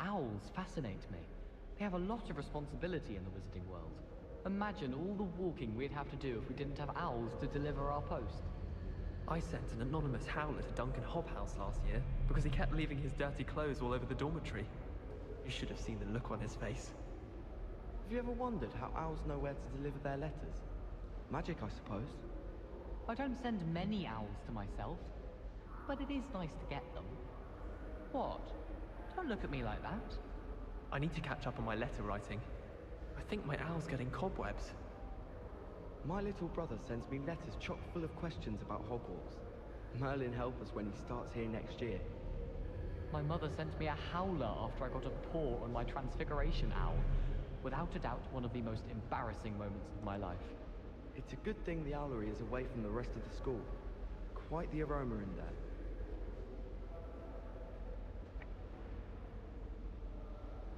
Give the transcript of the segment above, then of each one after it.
owls fascinate me. They have a lot of responsibility in the wizarding world. Imagine all the walking we'd have to do if we didn't have owls to deliver our post. I sent an anonymous howler to Duncan Hobhouse last year because he kept leaving his dirty clothes all over the dormitory. You should have seen the look on his face. Have you ever wondered how owls know where to deliver their letters? Magic, I suppose. I don't send many owls to myself, but it is nice to get them. What? Don't look at me like that. I need to catch up on my letter writing. I think my owl's getting cobwebs. My little brother sends me letters chock full of questions about Hogwarts. Merlin help us when he starts here next year. My mother sent me a howler after I got a paw on my transfiguration owl. Without a doubt, one of the most embarrassing moments of my life. It's a good thing the owlery is away from the rest of the school. Quite the aroma in there.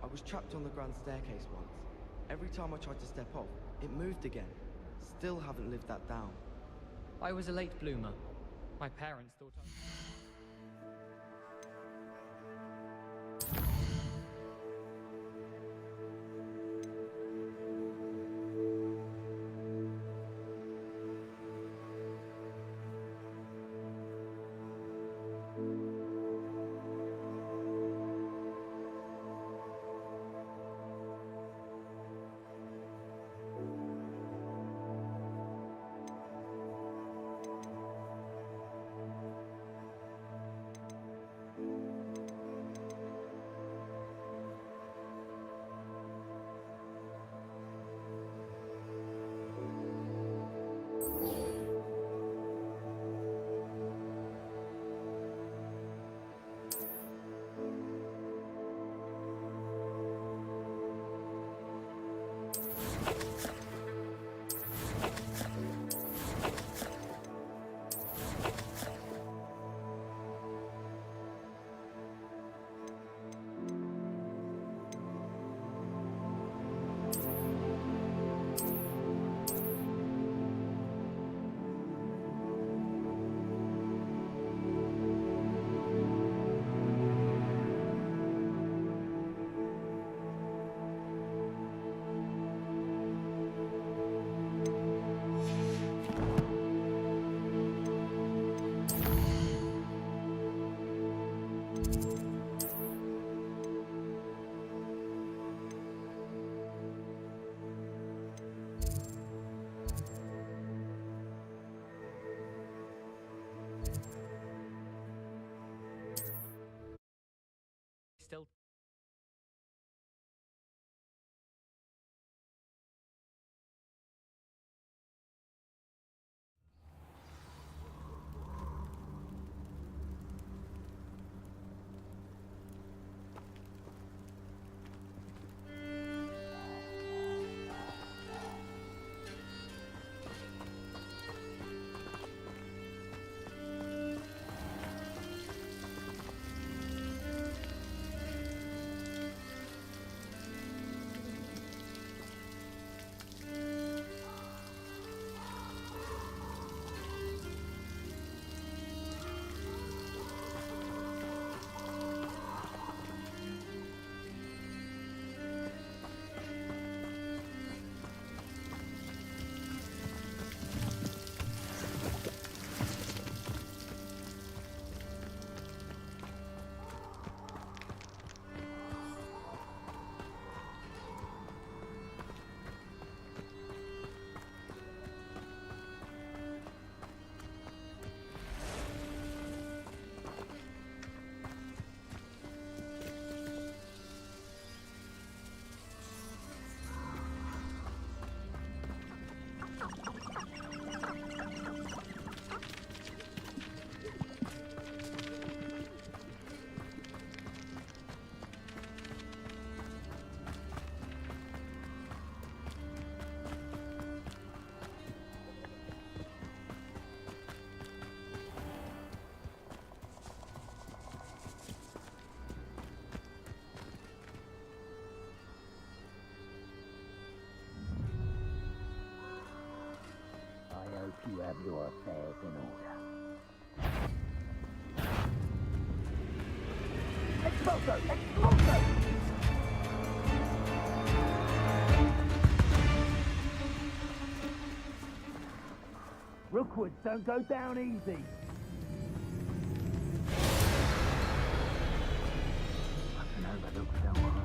I was trapped on the grand staircase once. Every time I tried to step off, it moved again. Still haven't lived that down. I was a late bloomer. My parents thought I... Still... hope you have your affairs in order. Expulso! Expulso! Hogwarts don't go down easy. An overlooked cell.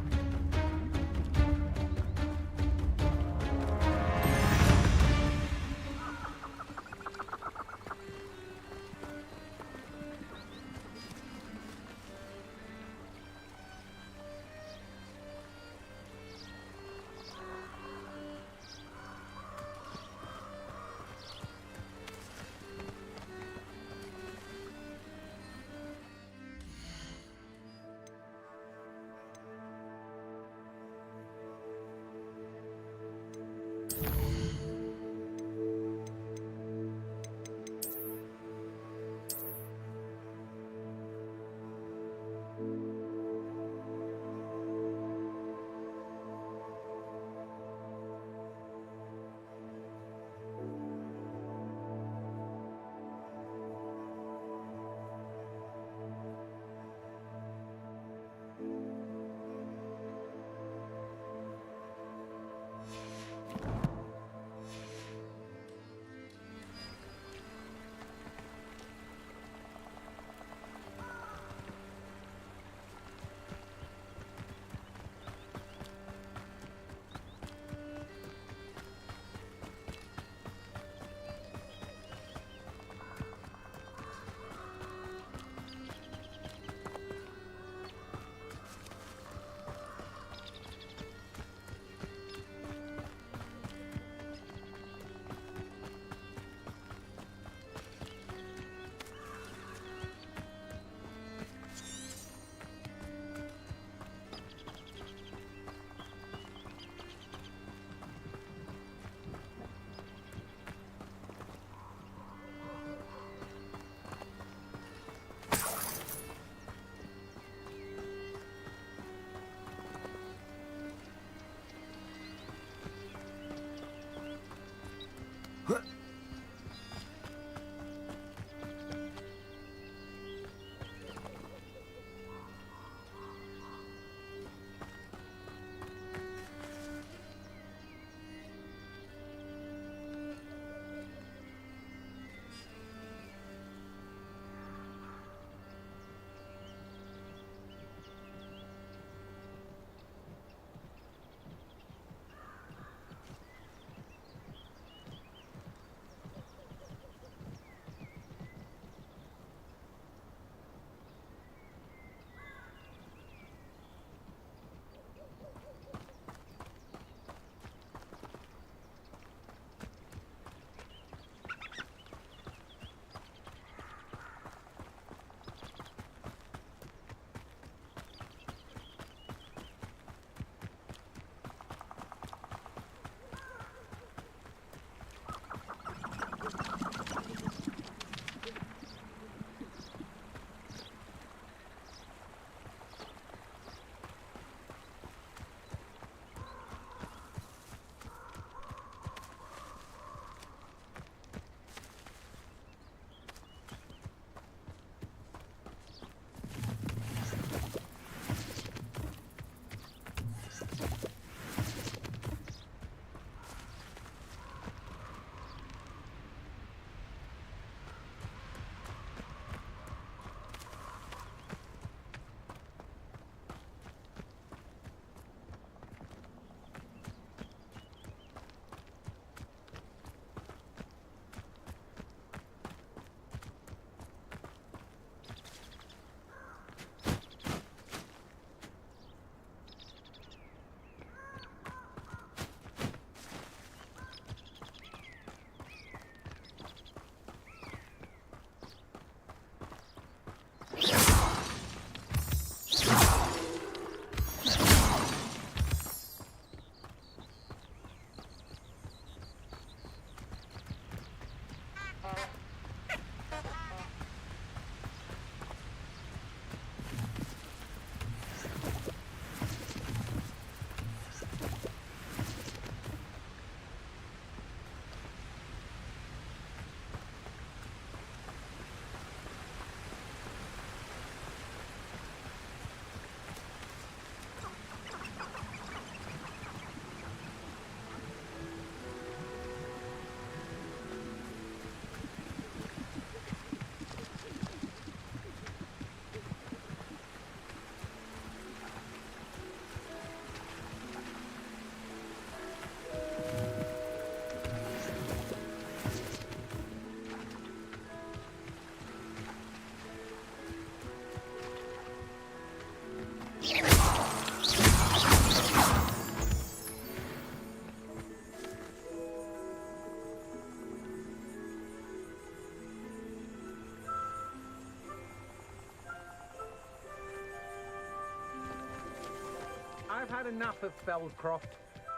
I've had enough of Feldcroft.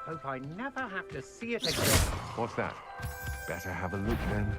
Hope I never have to see it again. What's that? Better have a look then.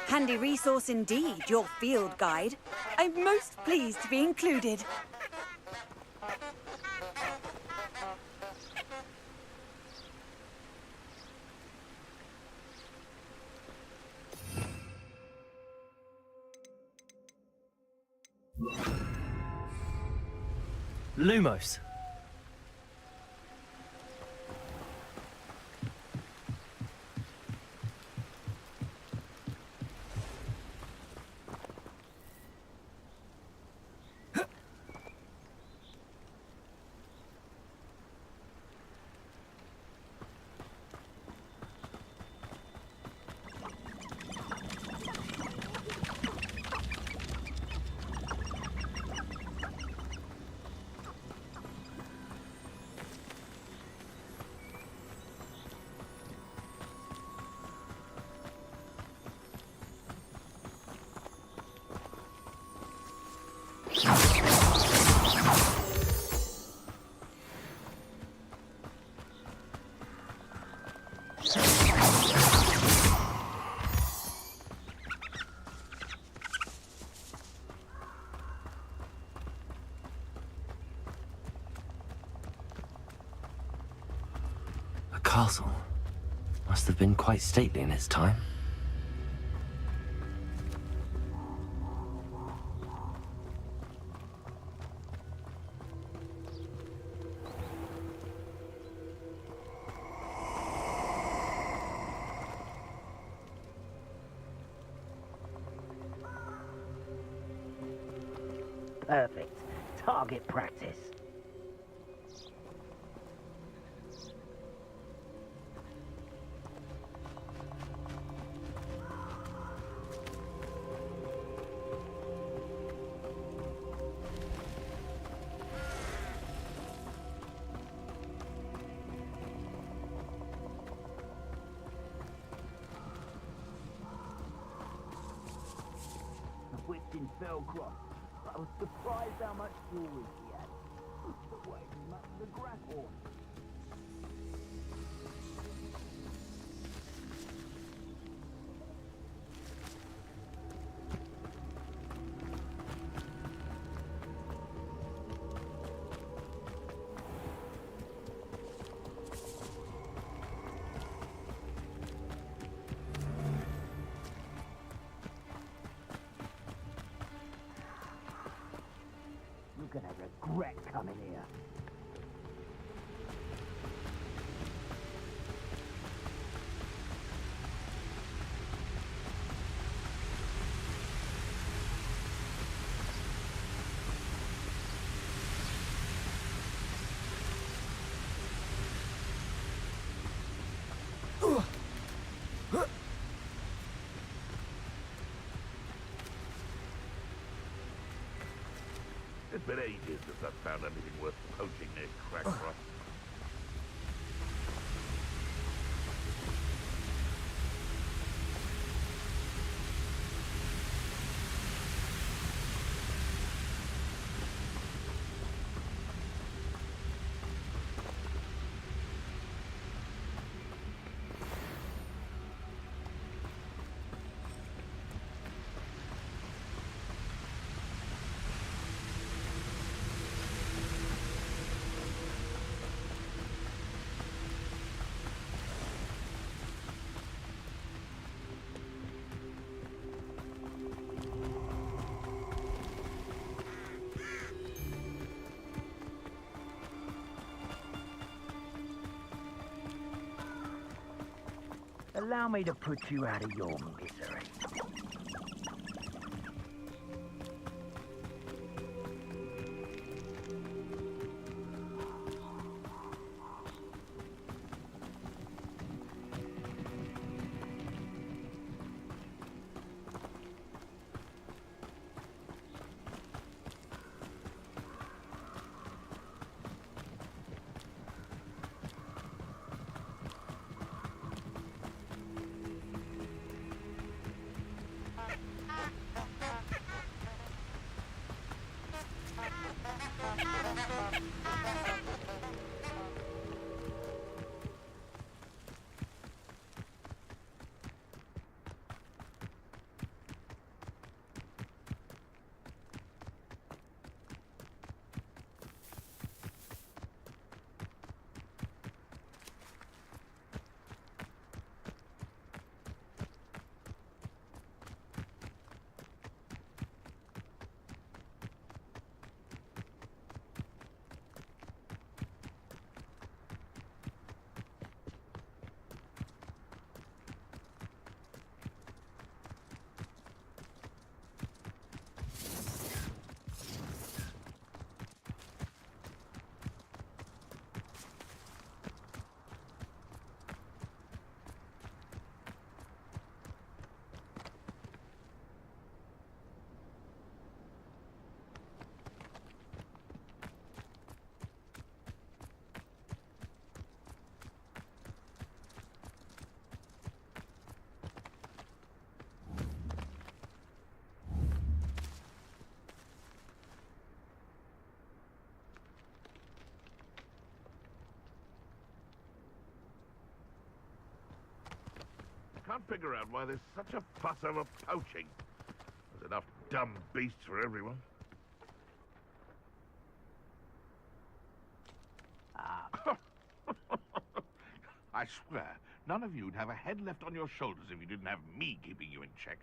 Handy resource indeed, your field guide. I'm most pleased to be included. Lumos. A castle. Must have been quite stately in its time. Perfect. Target practice. Whipped in Feldcroft. I was surprised how much jewelry he had. The way he much the grapple. regret coming here. It's been ages since I've found anything worth poaching near Crackcroft. Allow me to put you out of your misery. Can't figure out why there's such a fuss over poaching. There's enough dumb beasts for everyone. I swear, none of you'd have a head left on your shoulders if you didn't have me keeping you in check.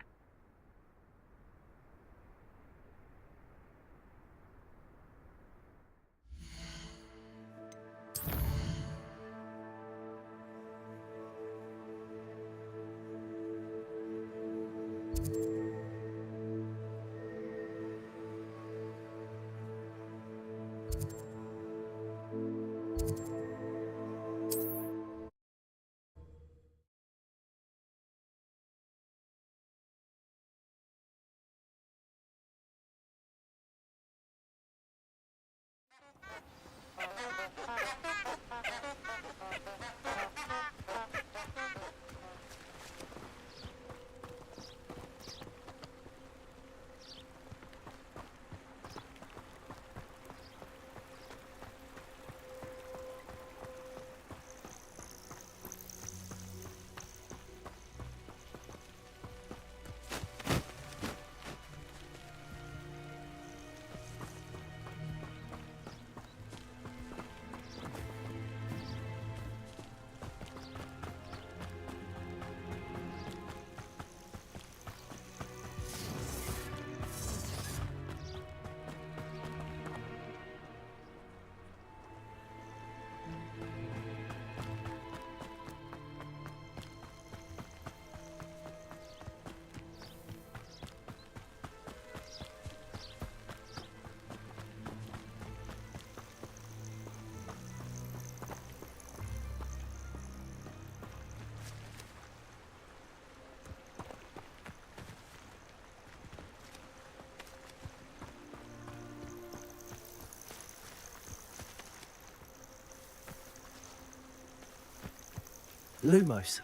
Lumos.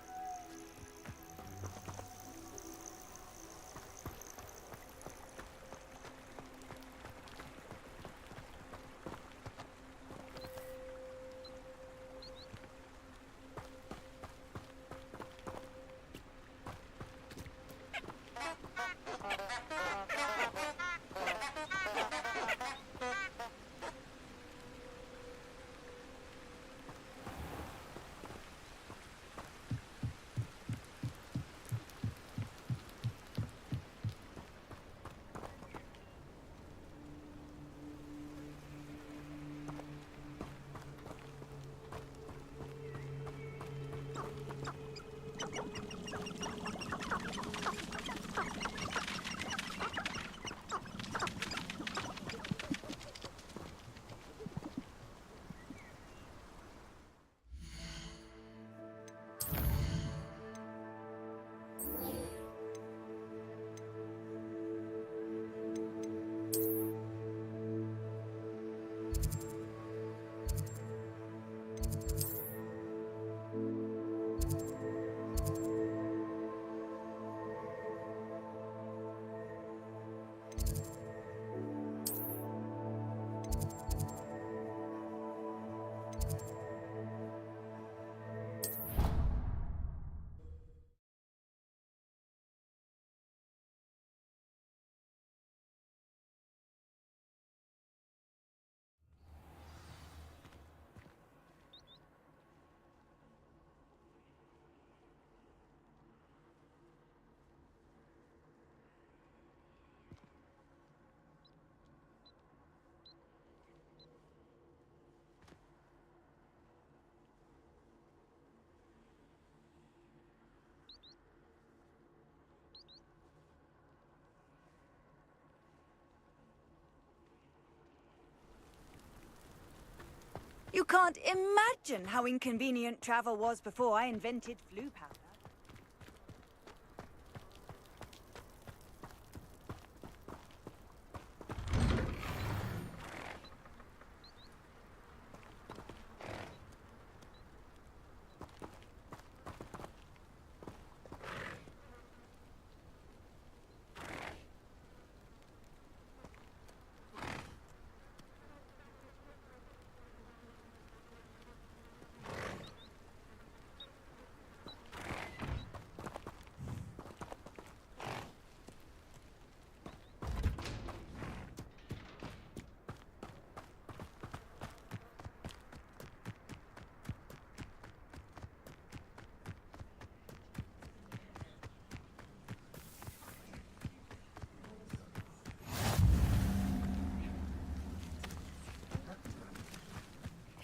You can't imagine how inconvenient travel was before I invented flu powder.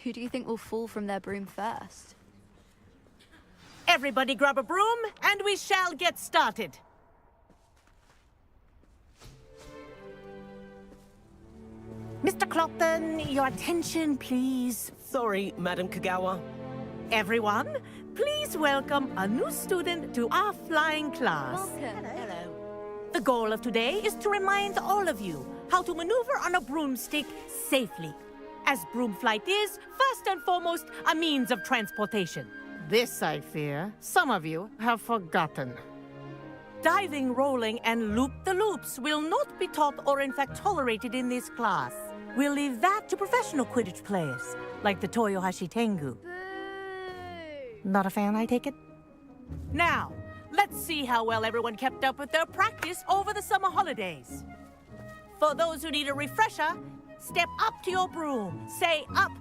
Who do you think will fall from their broom first? Everybody grab a broom, and we shall get started. Mr. Clopton, your attention, please. Sorry, Madam Kagawa. Everyone, please welcome a new student to our flying class. Welcome. Hello. The goal of today is to remind all of you how to maneuver on a broomstick safely, as broom flight is, first and foremost, a means of transportation. This, I fear, some of you have forgotten. Diving, rolling, and loop-the-loops will not be taught or in fact tolerated in this class. We'll leave that to professional Quidditch players, like the Toyohashi Tengu. Boo! Not a fan, I take it? Now, let's see how well everyone kept up with their practice over the summer holidays. For those who need a refresher, step up to your broom, say up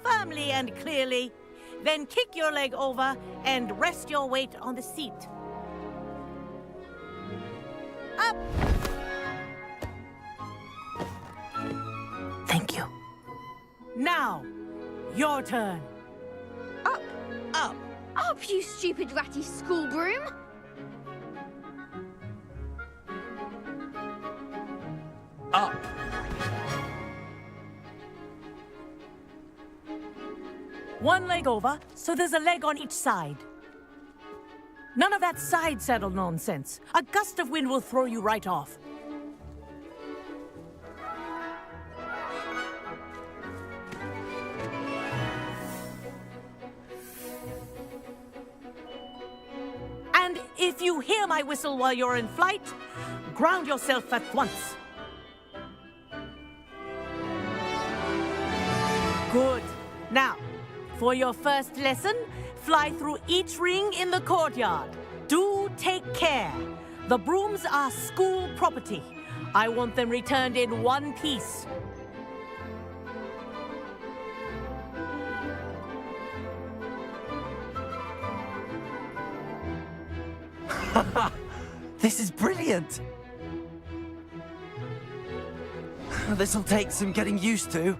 firmly and clearly, then kick your leg over and rest your weight on the seat. Up! Thank you. Now, your turn. Up! Up! Up, you stupid ratty school broom! Up! One leg over, so there's a leg on each side. None of that side saddle nonsense. A gust of wind will throw you right off. you hear my whistle while you're in flight, ground yourself at once. Good. Now, for your first lesson, fly through each ring in the courtyard. Do take care. The brooms are school property. I want them returned in one piece. This is brilliant! This'll take some getting used to.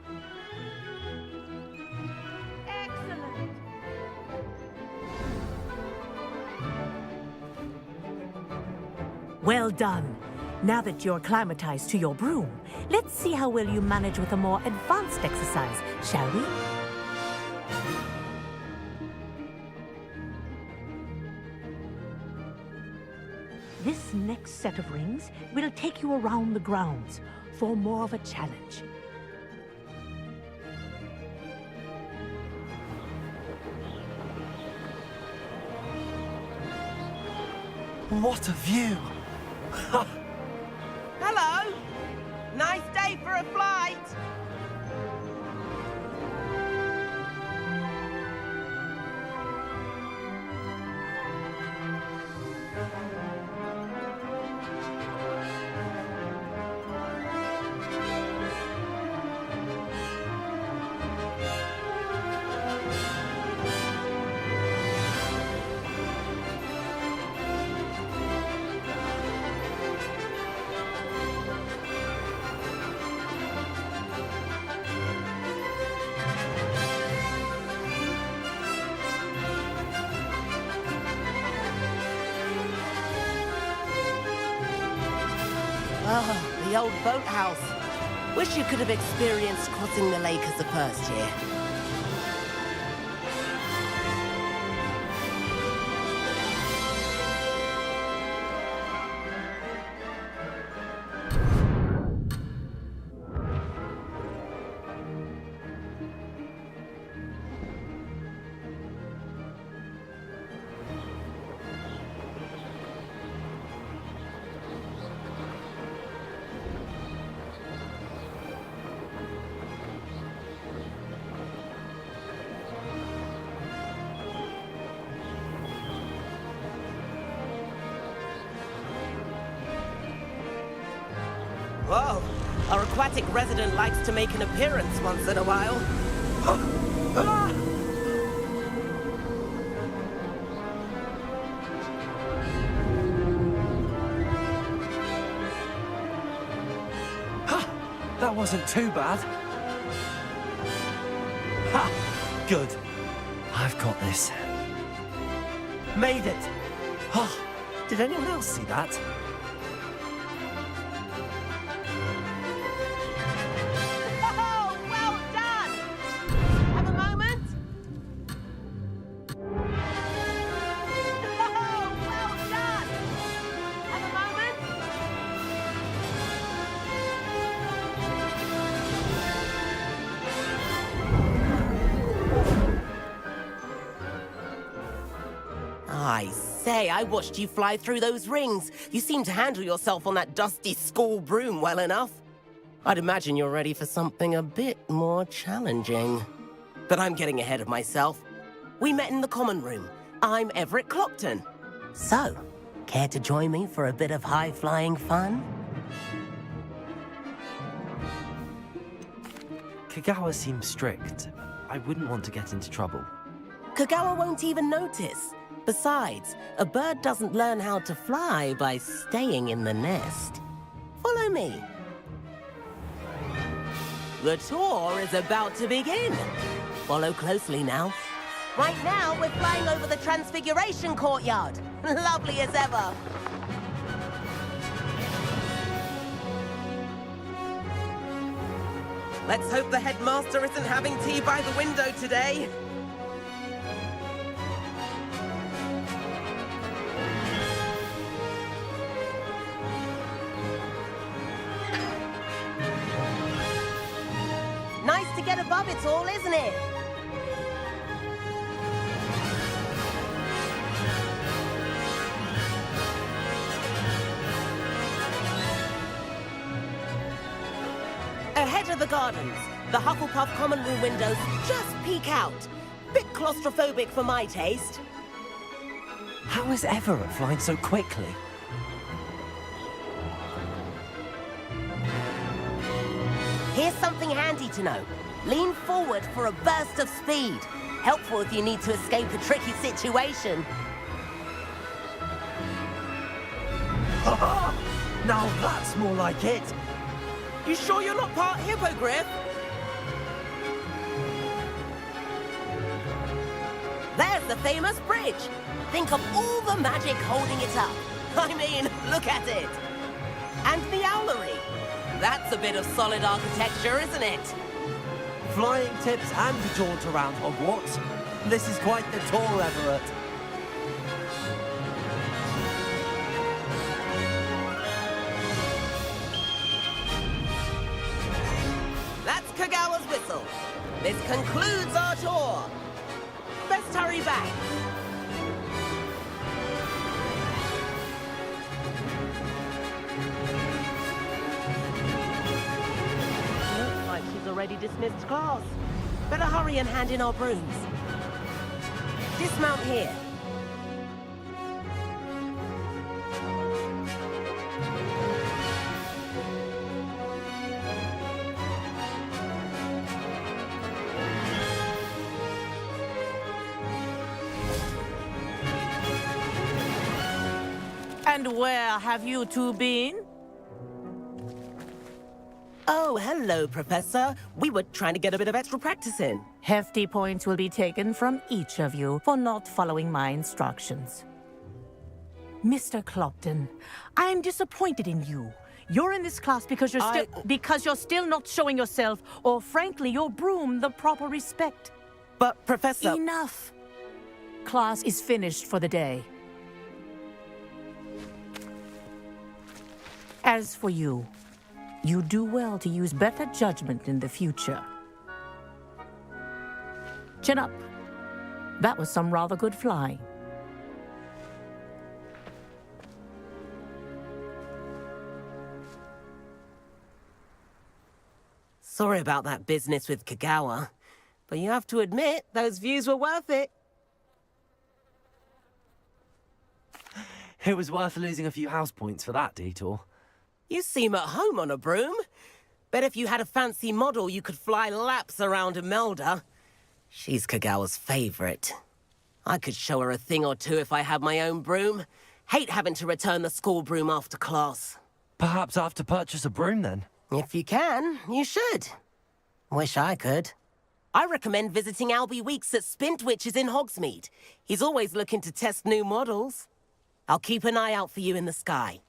Excellent. Well done. Now that you're acclimatized to your broom, let's see how well you manage with a more advanced exercise, shall we? This next set of rings will take you around the grounds for more of a challenge. What a view! Hello! Nice day for a flight! Oh, the old boathouse. Wish you could have experienced crossing the lake as a first year. Whoa, our aquatic resident likes to make an appearance once in a while. That wasn't too bad. Ha! Good. I've got this. Made it! Oh, did anyone else see that? Oh, well done! Have a moment? Oh, well done! Have a moment? I say, I watched you fly through those rings. You seem to handle yourself on that dusty school broom well enough. I'd imagine you're ready for something a bit more challenging. But I'm getting ahead of myself. We met in the common room. I'm Everett Clopton. So, care to join me for a bit of high-flying fun? Kagawa seems strict. I wouldn't want to get into trouble. Kagawa won't even notice. Besides, a bird doesn't learn how to fly by staying in the nest. Follow me. The tour is about to begin. Follow closely now. Right now, we're flying over the Transfiguration Courtyard. Lovely as ever. Let's hope the headmaster isn't having tea by the window today. Nice to get above it all, isn't it? the gardens. The Hufflepuff common room windows just peek out. Bit claustrophobic for my taste. How is Everett flying so quickly? Here's something handy to know. Lean forward for a burst of speed. Helpful if you need to escape a tricky situation. Now that's more like it. You sure you're not part hippogriff? There's the famous bridge. Think of all the magic holding it up. I mean, look at it. And the owlery. That's a bit of solid architecture, isn't it? Flying tips and a jaunt around Hogwarts. This is quite the tour, Everett. That's Kagawa's whistle. This concludes our tour. Best hurry back. Looks like she's already dismissed class. Better hurry and hand in our brooms. Dismount here. And where have you two been? Oh, hello, Professor. We were trying to get a bit of extra practice in. Hefty points will be taken from each of you for not following my instructions. Mr. Clopton, I'm disappointed in you. You're in this class because you're still not showing yourself, or frankly, your broom the proper respect. But, Professor... Enough. Class is finished for the day. As for you, you do well to use better judgment in the future. Chin up. That was some rather good flying. Sorry about that business with Kagawa, but you have to admit, those views were worth it. It was worth losing a few house points for that detour. You seem at home on a broom. Bet if you had a fancy model, you could fly laps around Imelda. She's Kagawa's favorite. I could show her a thing or two if I had my own broom. Hate having to return the school broom after class. Perhaps I have to purchase a broom then? If you can, you should. Wish I could. I recommend visiting Albie Weeks at Spintwitches in Hogsmeade. He's always looking to test new models. I'll keep an eye out for you in the sky.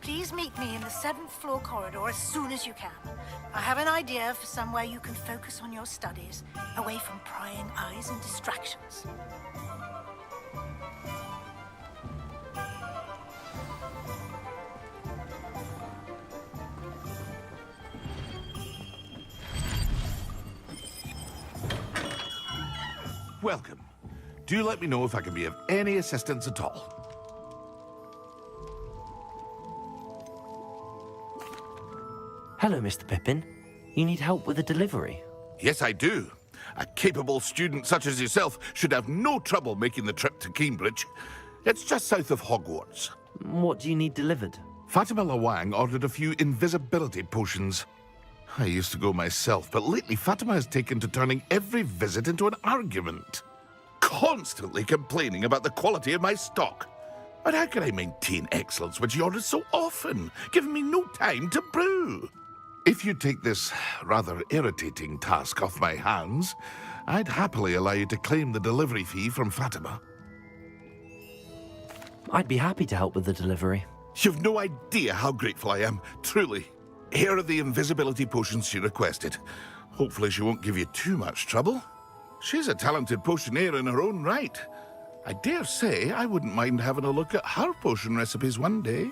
Please meet me in the 7th floor corridor as soon as you can. I have an idea for somewhere you can focus on your studies, away from prying eyes and distractions. Welcome. Do let me know if I can be of any assistance at all. Hello, Mr. Pippin. You need help with a delivery? Yes, I do. A capable student such as yourself should have no trouble making the trip to Cambridge. It's just south of Hogwarts. What do you need delivered? Fatima Lawang ordered a few invisibility potions. I used to go myself, but lately Fatima has taken to turning every visit into an argument. Constantly complaining about the quality of my stock. But how can I maintain excellence when she orders so often, giving me no time to brew? If you take this rather irritating task off my hands, I'd happily allow you to claim the delivery fee from Fatima. I'd be happy to help with the delivery. You've no idea how grateful I am, truly. Here are the invisibility potions she requested. Hopefully she won't give you too much trouble. She's a talented potioneer in her own right. I dare say I wouldn't mind having a look at her potion recipes one day.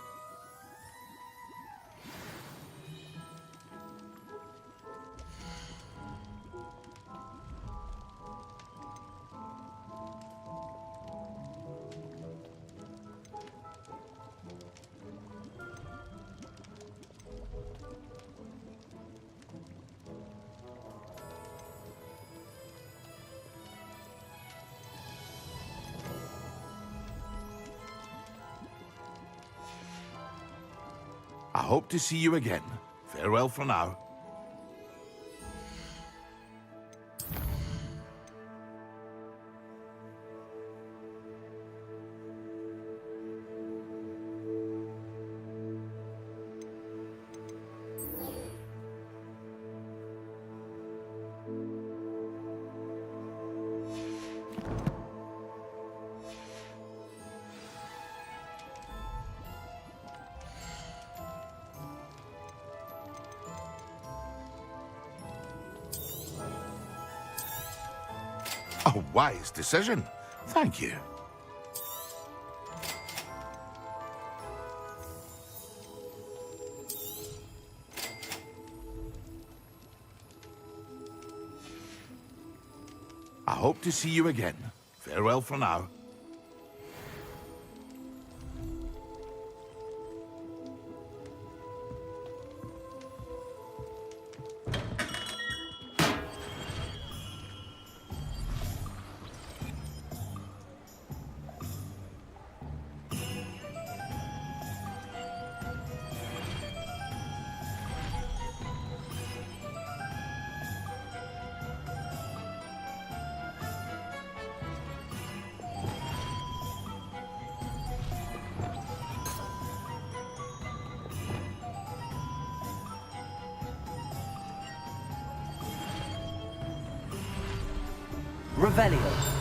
I hope to see you again. Farewell for now. A wise decision. Thank you. I hope to see you again. Farewell for now. Revelio.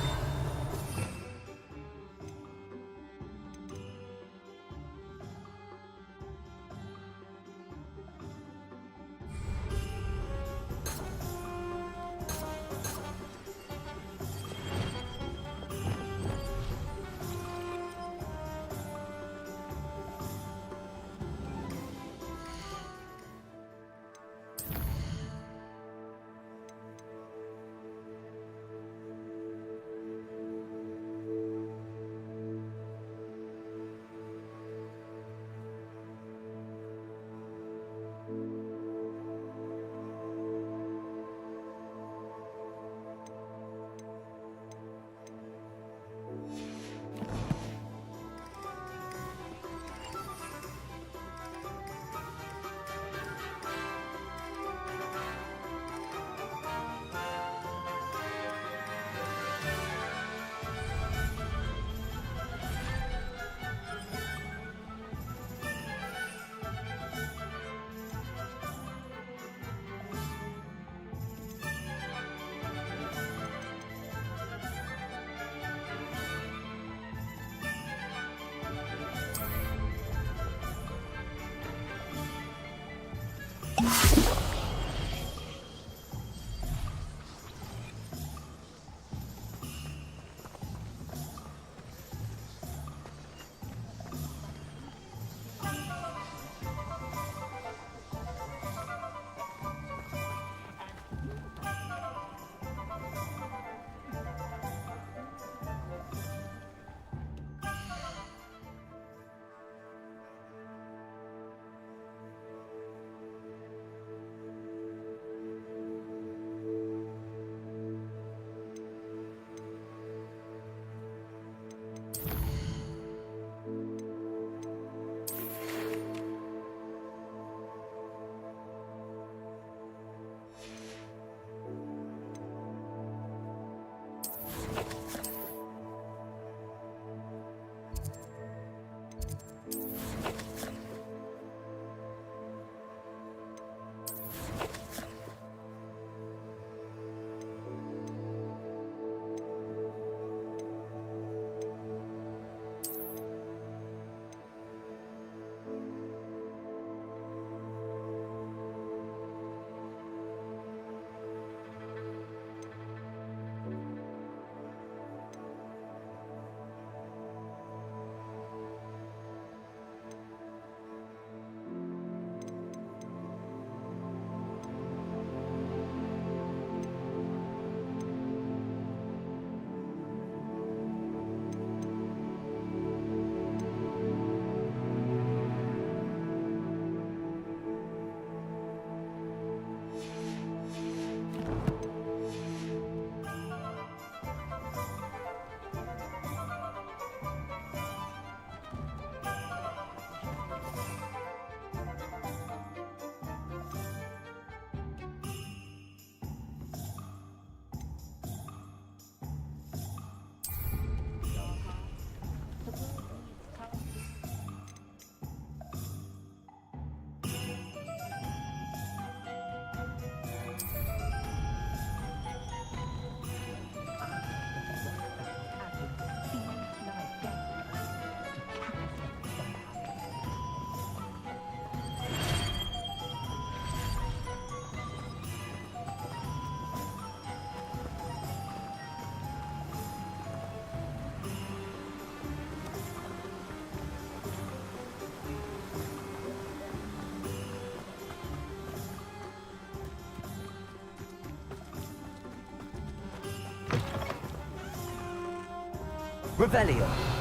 Revelio.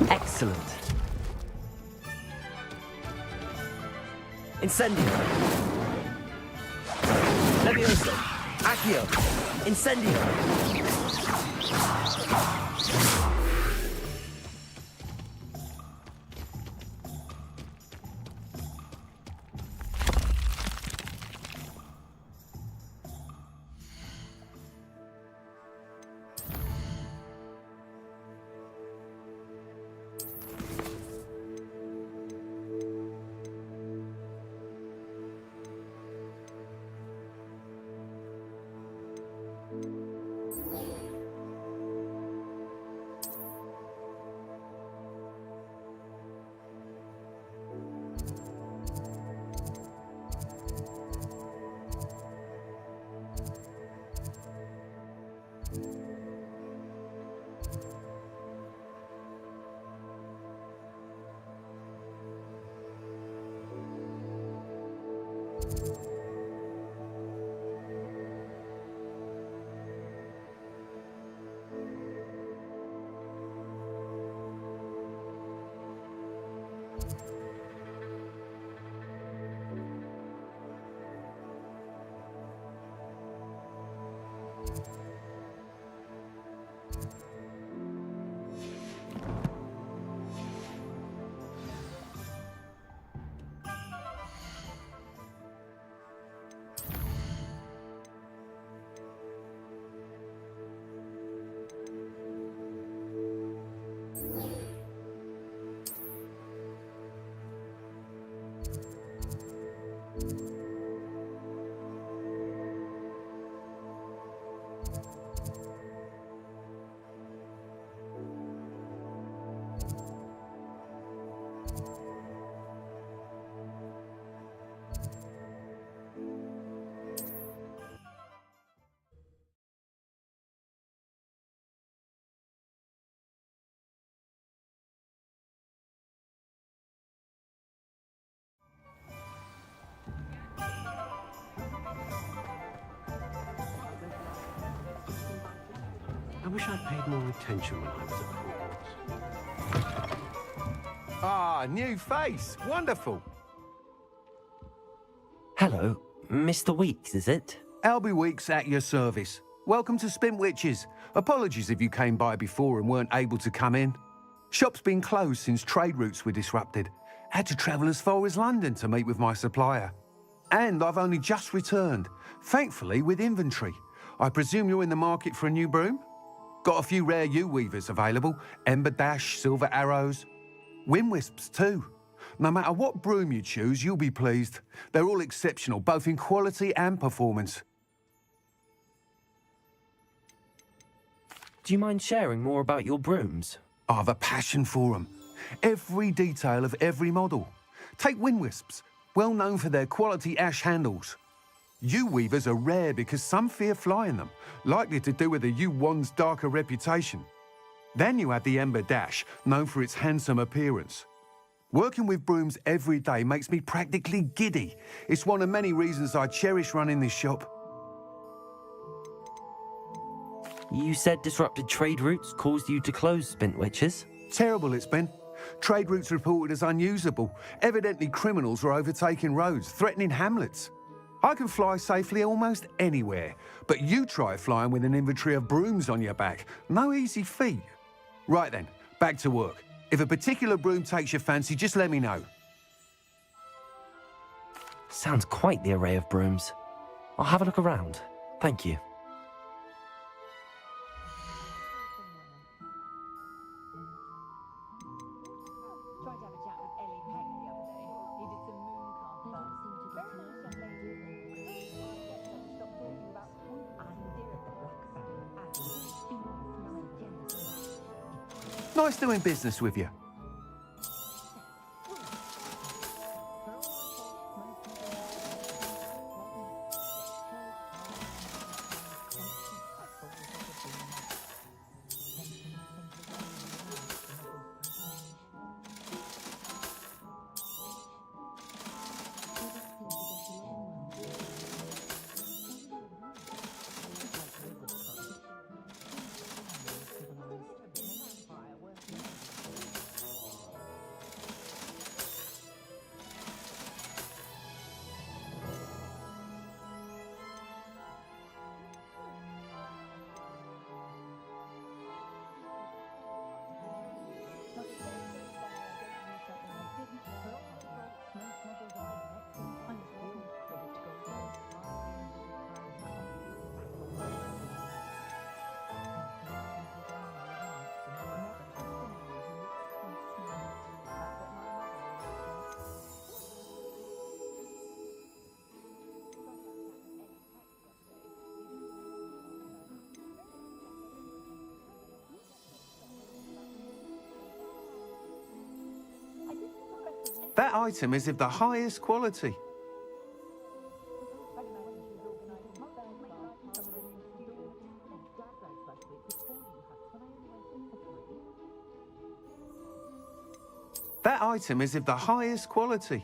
Excellent. Incendio. Levioso. Accio. Incendio. I wish I'd paid more attention when I was at Hogwarts. Ah, new face. Wonderful. Hello, Mr. Weeks, is it? Albie Weeks at your service. Welcome to Spintwitches. Apologies if you came by before and weren't able to come in. Shop's been closed since trade routes were disrupted. Had to travel as far as London to meet with my supplier. And I've only just returned, thankfully with inventory. I presume you're in the market for a new broom? Got a few rare U-weavers available. Ember Dash, Silver Arrows. Wind Wisps too. No matter what broom you choose, you'll be pleased. They're all exceptional, both in quality and performance. Do you mind sharing more about your brooms? I've a passion for them. Every detail of every model. Take Wind Wisps, well known for their quality ash handles. U-weavers are rare because some fear flying them, likely to do with the U-wand's darker reputation. Then you have the Ember Dash, known for its handsome appearance. Working with brooms every day makes me practically giddy. It's one of many reasons I cherish running this shop. You said disrupted trade routes caused you to close Spintwitches? Terrible it's been. Trade routes reported as unusable. Evidently criminals were overtaking roads, threatening hamlets. I can fly safely almost anywhere, but you try flying with an inventory of brooms on your back. No easy feat. Right then, back to work. If a particular broom takes your fancy, just let me know. Sounds quite the array of brooms. I'll have a look around. Thank you. Nice doing business with you. That item is of the highest quality. That item is of the highest quality.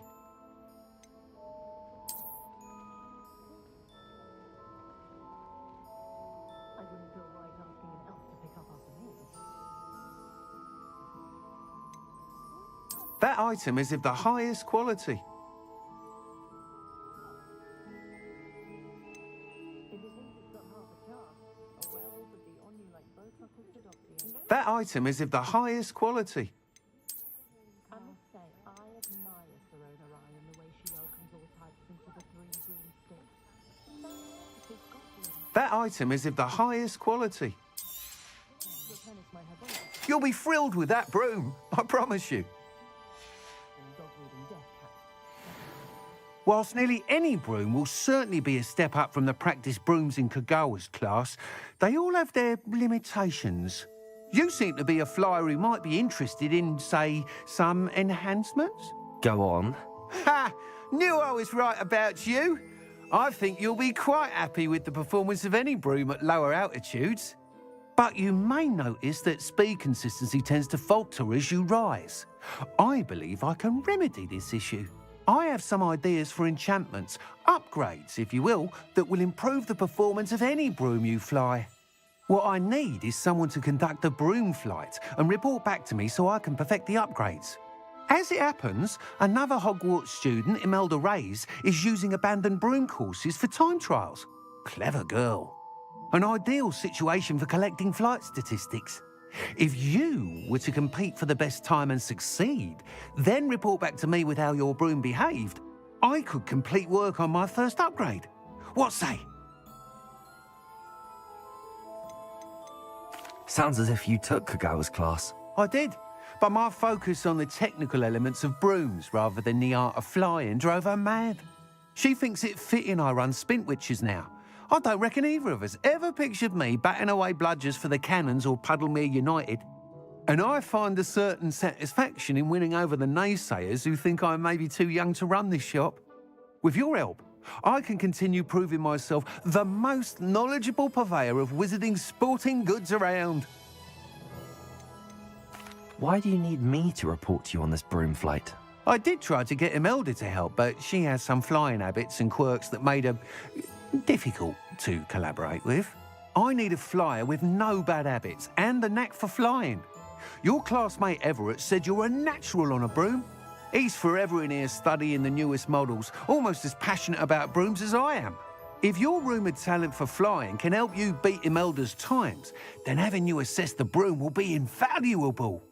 That item is of the highest quality. That item is of the highest quality. That item is of the highest quality. You'll be thrilled with that broom, I promise you. Whilst nearly any broom will certainly be a step up from the practice brooms in Kagawa's class, they all have their limitations. You seem to be a flyer who might be interested in, say, some enhancements? Go on. Ha! Knew I was right about you. I think you'll be quite happy with the performance of any broom at lower altitudes. But you may notice that speed consistency tends to falter as you rise. I believe I can remedy this issue. I have some ideas for enchantments, upgrades, if you will, that will improve the performance of any broom you fly. What I need is someone to conduct a broom flight and report back to me so I can perfect the upgrades. As it happens, another Hogwarts student, Imelda Reyes, is using abandoned broom courses for time trials. Clever girl. An ideal situation for collecting flight statistics. If you were to compete for the best time and succeed, then report back to me with how your broom behaved, I could complete work on my first upgrade. What say? Sounds as if you took Kagawa's class. I did, but my focus on the technical elements of brooms rather than the art of flying drove her mad. She thinks it fitting I run Spintwitches now. I don't reckon either of us ever pictured me batting away bludgers for the Cannons or Puddlemere United. And I find a certain satisfaction in winning over the naysayers who think I may be too young to run this shop. With your help, I can continue proving myself the most knowledgeable purveyor of wizarding sporting goods around. Why do you need me to report to you on this broom flight? I did try to get Imelda to help, but she has some flying habits and quirks that made her difficult to collaborate with. I need a flyer with no bad habits and a knack for flying. Your classmate Everett said you're a natural on a broom. He's forever in here studying the newest models, almost as passionate about brooms as I am. If your rumoured talent for flying can help you beat Imelda's times, then having you assess the broom will be invaluable.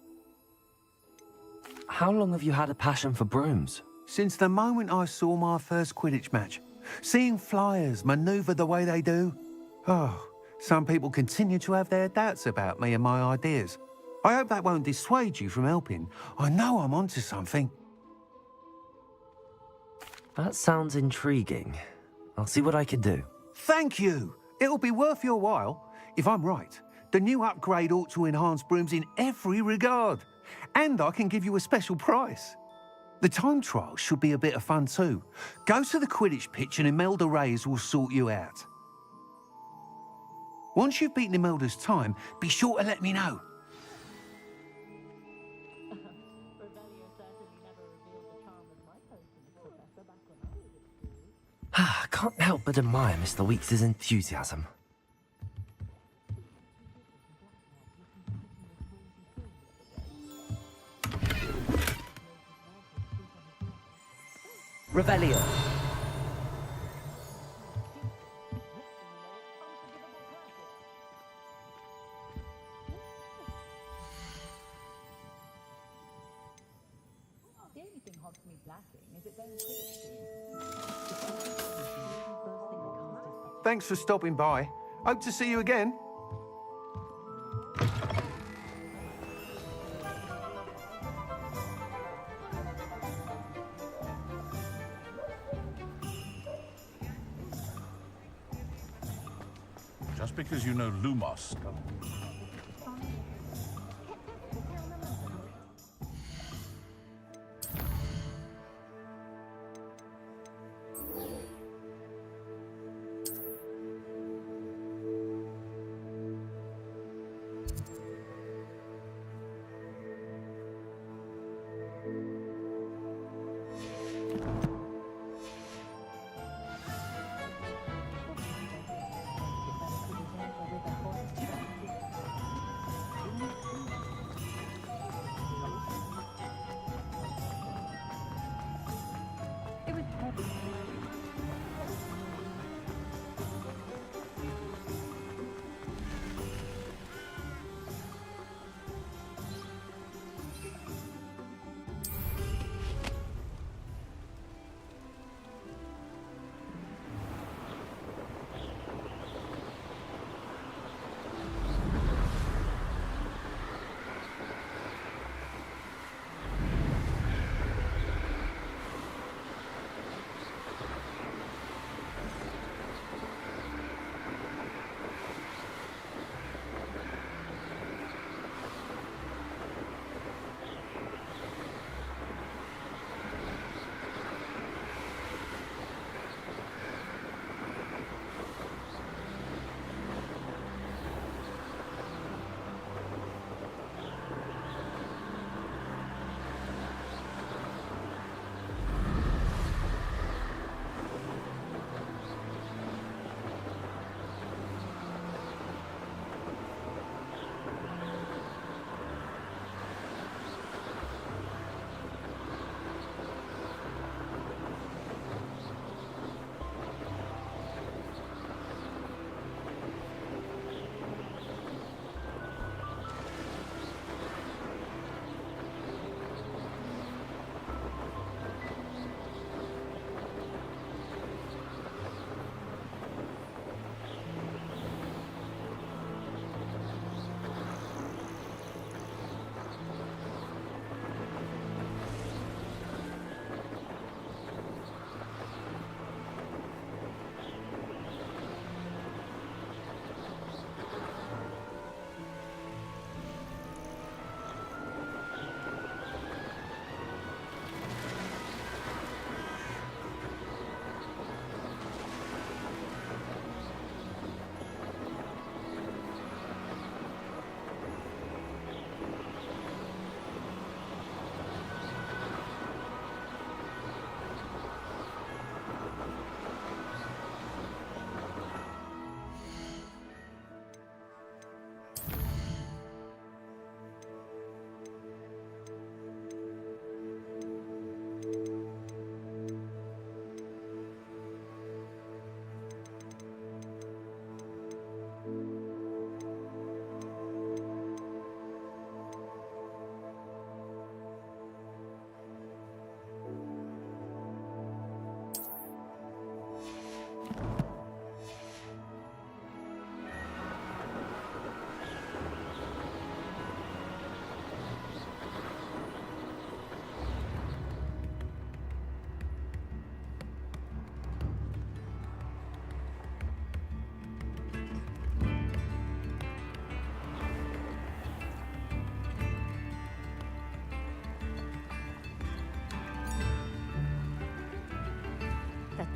How long have you had a passion for brooms? Since the moment I saw my first Quidditch match. Seeing flyers manoeuvre the way they do. Oh, some people continue to have their doubts about me and my ideas. I hope that won't dissuade you from helping. I know I'm onto something. That sounds intriguing. I'll see what I can do. Thank you. It'll be worth your while. If I'm right, The new upgrade ought to enhance brooms in every regard. And I can give you a special price. The time trial should be a bit of fun too. Go to the Quidditch pitch and Imelda Reyes will sort you out. Once you've beaten Imelda's time, be sure to let me know. I can't help but admire Mr. Weeks' enthusiasm. Revelio. The only thing Hogsmeade's lacking is its own Quidditch team. Thanks for stopping by. Hope to see you again. Just because you know Lumos.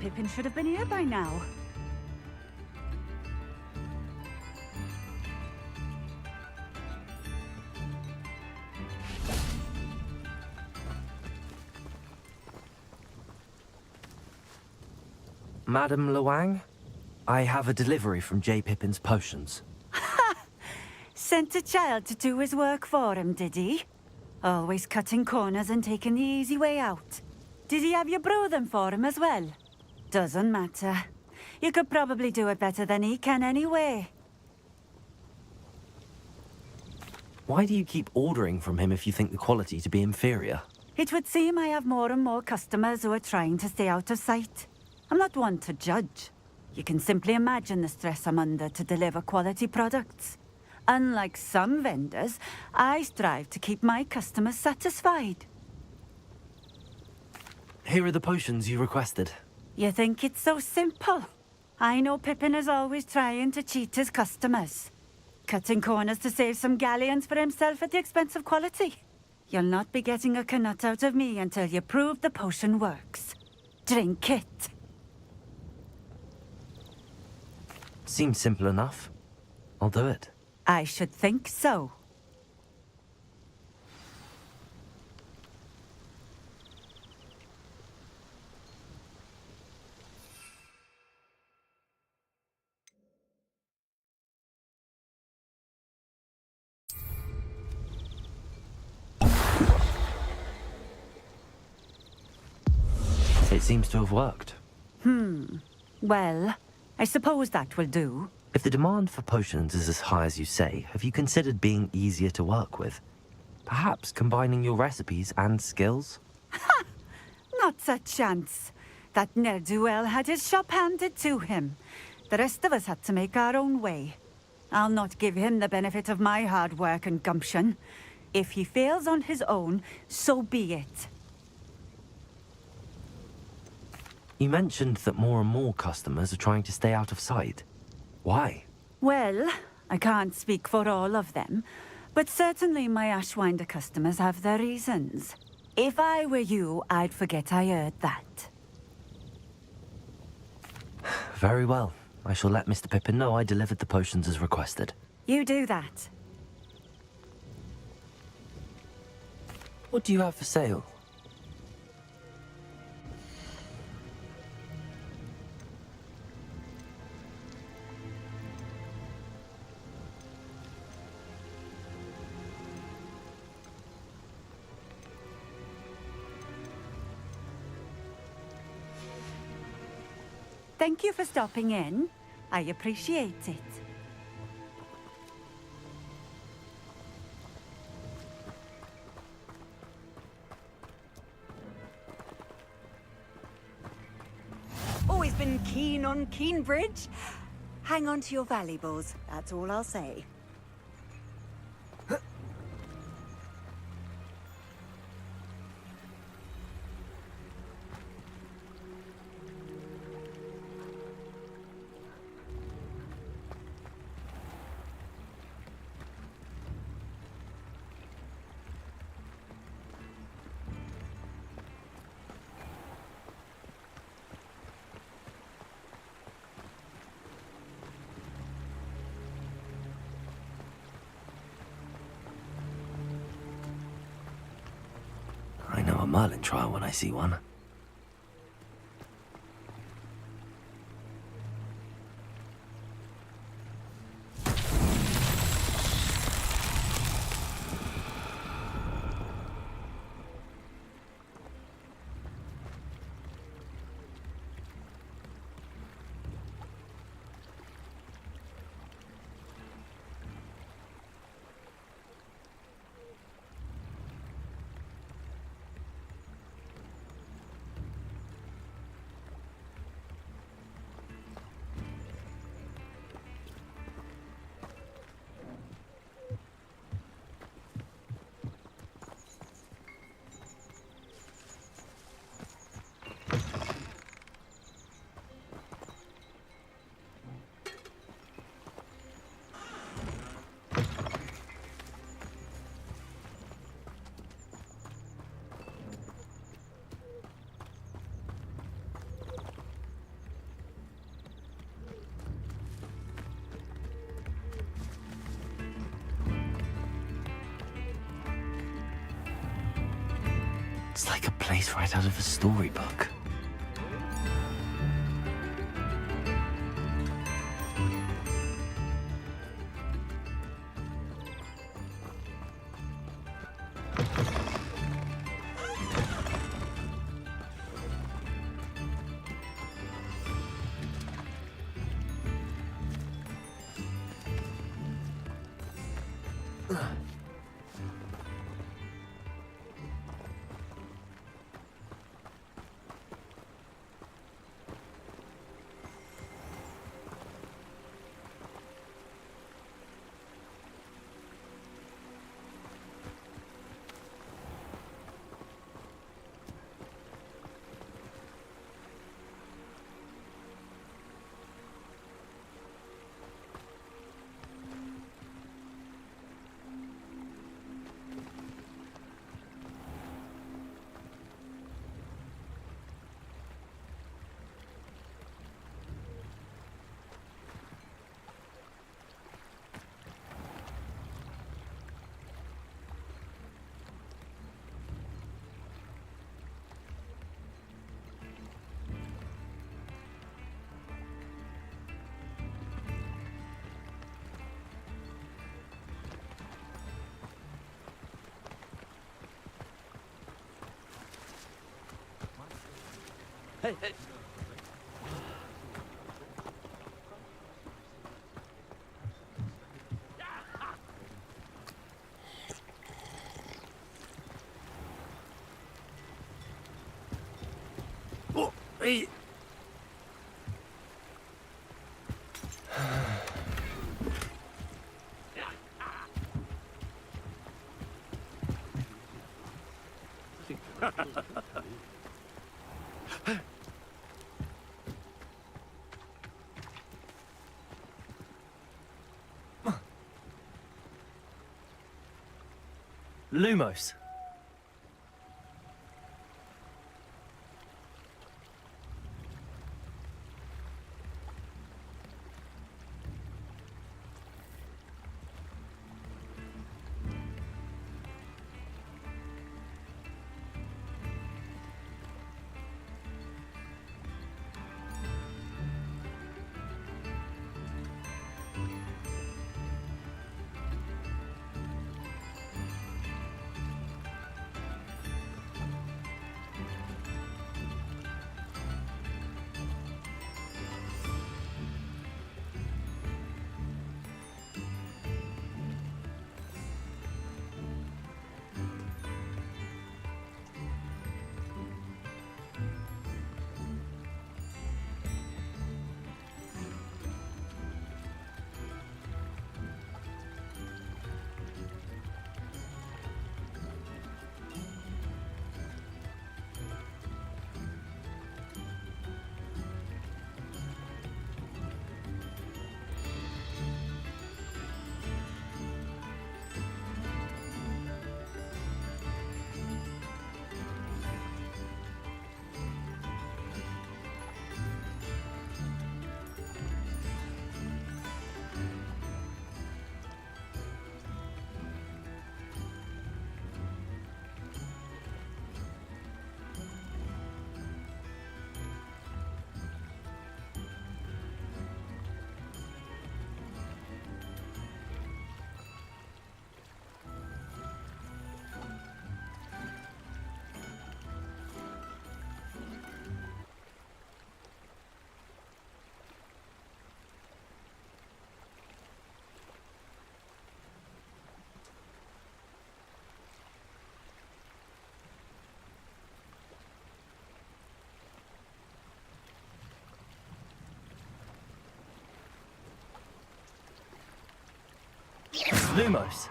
Pippin should have been here by now. Madam Luang, I have a delivery from J. Pippin's potions. Sent a child to do his work for him, did he? Always cutting corners and taking the easy way out. Did he have you brew them for him as well? Doesn't matter. You could probably do it better than he can anyway. Why do you keep ordering from him if you think the quality to be inferior? It would seem I have more and more customers who are trying to stay out of sight. I'm not one to judge. You can simply imagine the stress I'm under to deliver quality products. Unlike some vendors, I strive to keep my customers satisfied. Here are the potions you requested. You think it's so simple? I know Pippin is always trying to cheat his customers. Cutting corners to save some galleons for himself at the expense of quality. You'll not be getting a canut out of me until you prove the potion works. Drink it. Seems simple enough. I'll do it. I should think so. It seems to have worked. Well, I suppose that will do. If the demand for potions is as high as you say, have you considered being easier to work with? Perhaps combining your recipes and skills? Not a chance. That ne'er-do-well had his shop handed to him. The rest of us had to make our own way. I'll not give him the benefit of my hard work and gumption. If he fails on his own, so be it. You mentioned that more and more customers are trying to stay out of sight. Why? Well, I can't speak for all of them, but certainly my Ashwinder customers have their reasons. If I were you, I'd forget I heard that. Very well. I shall let Mr. Pippin know I delivered the potions as requested. You do that. What do you have for sale? Thank you for stopping in. I appreciate it. Always been keen on Keenbridge. Hang on to your valuables, that's all I'll say. I know a Merlin trial when I see one. It's like a place right out of a storybook. Hey, hey. Oh, hey. Lumos. It's Lumos.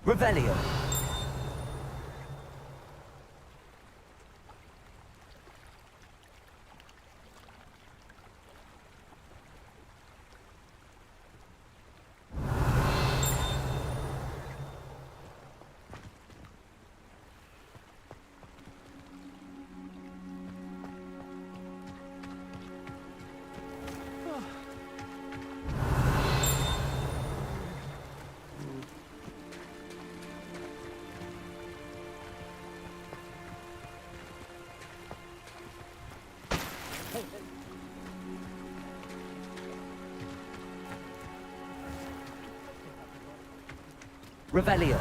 Revelio. Revelio.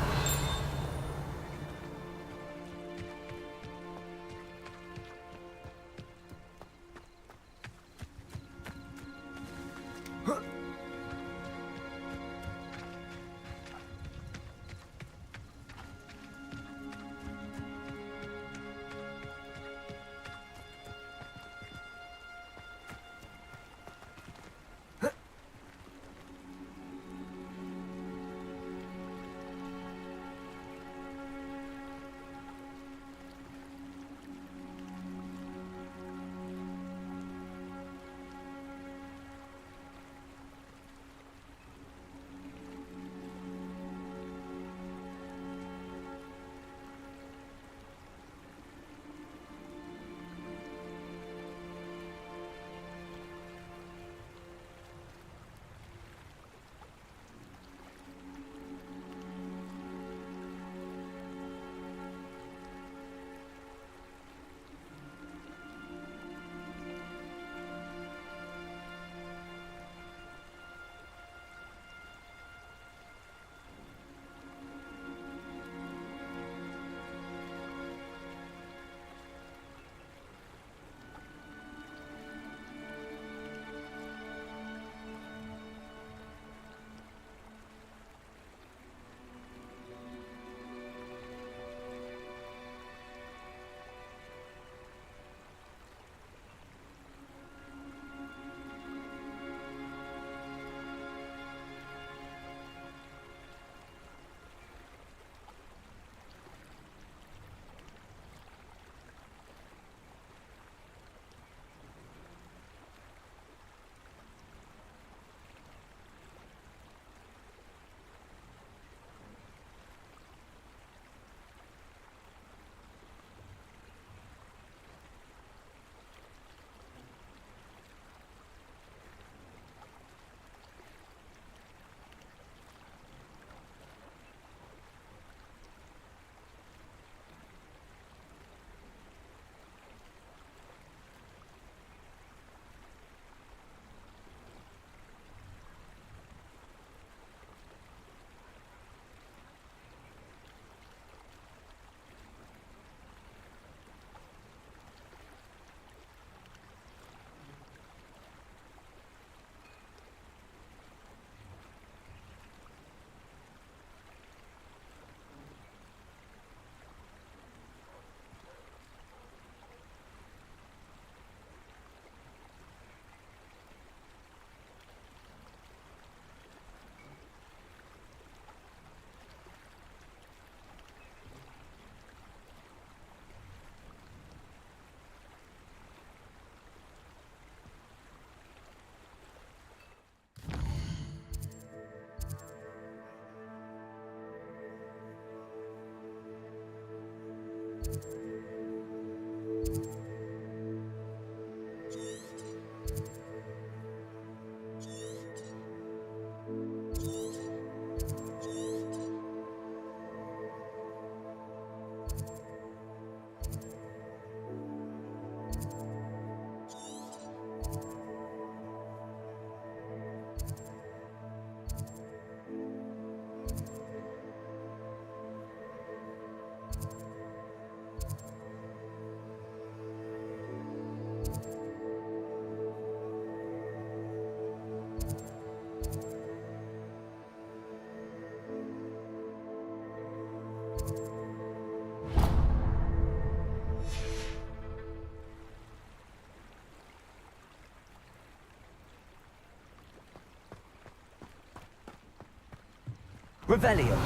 Revelio.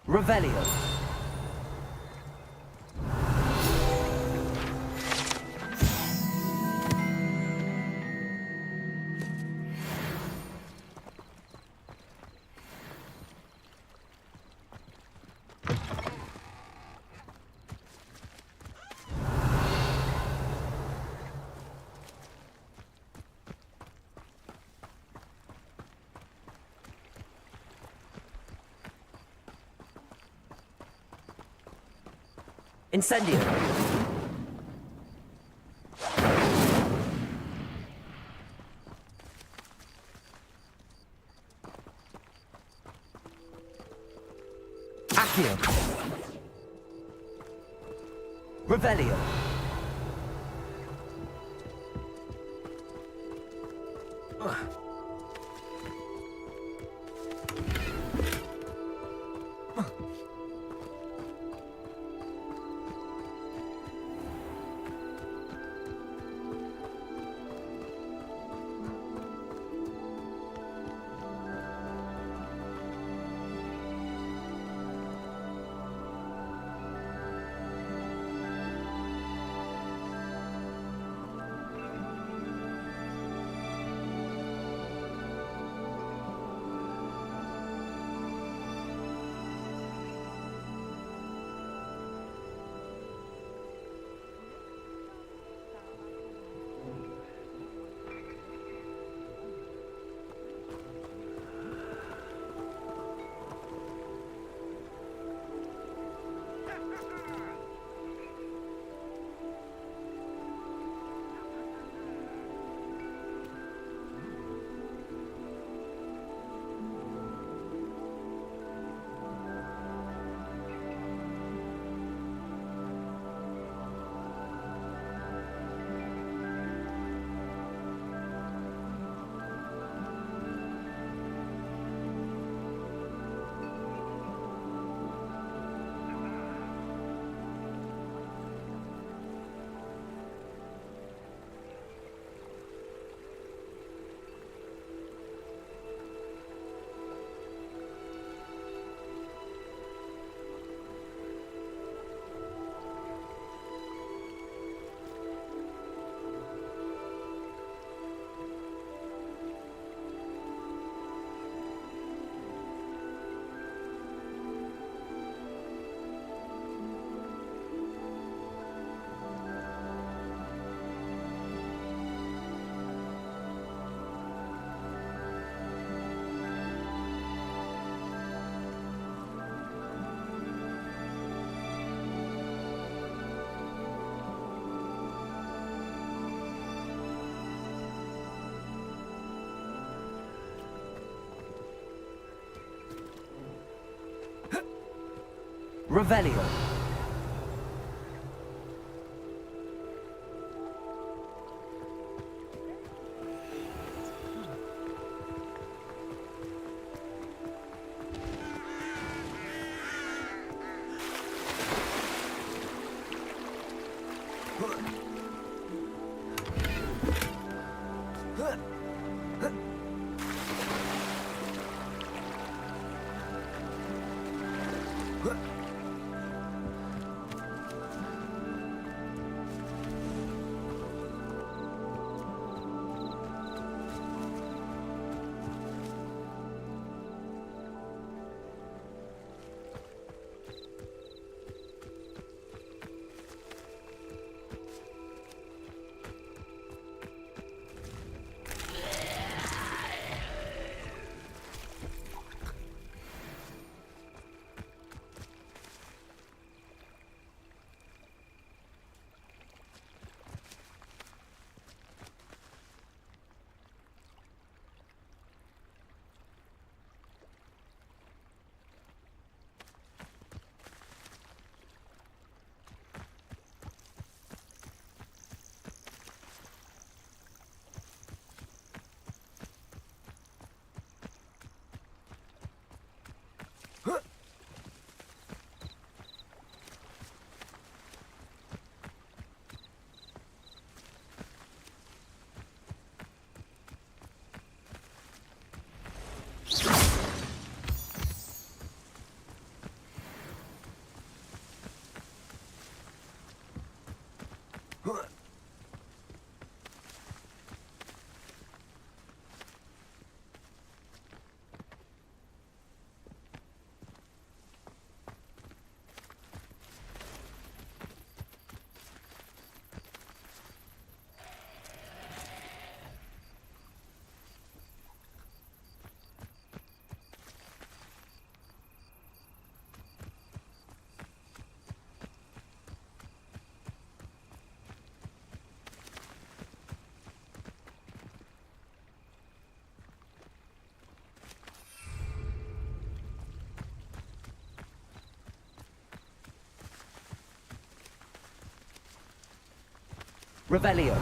Revelio. Incendio. Accio. Revelio. Revelio. Revelio.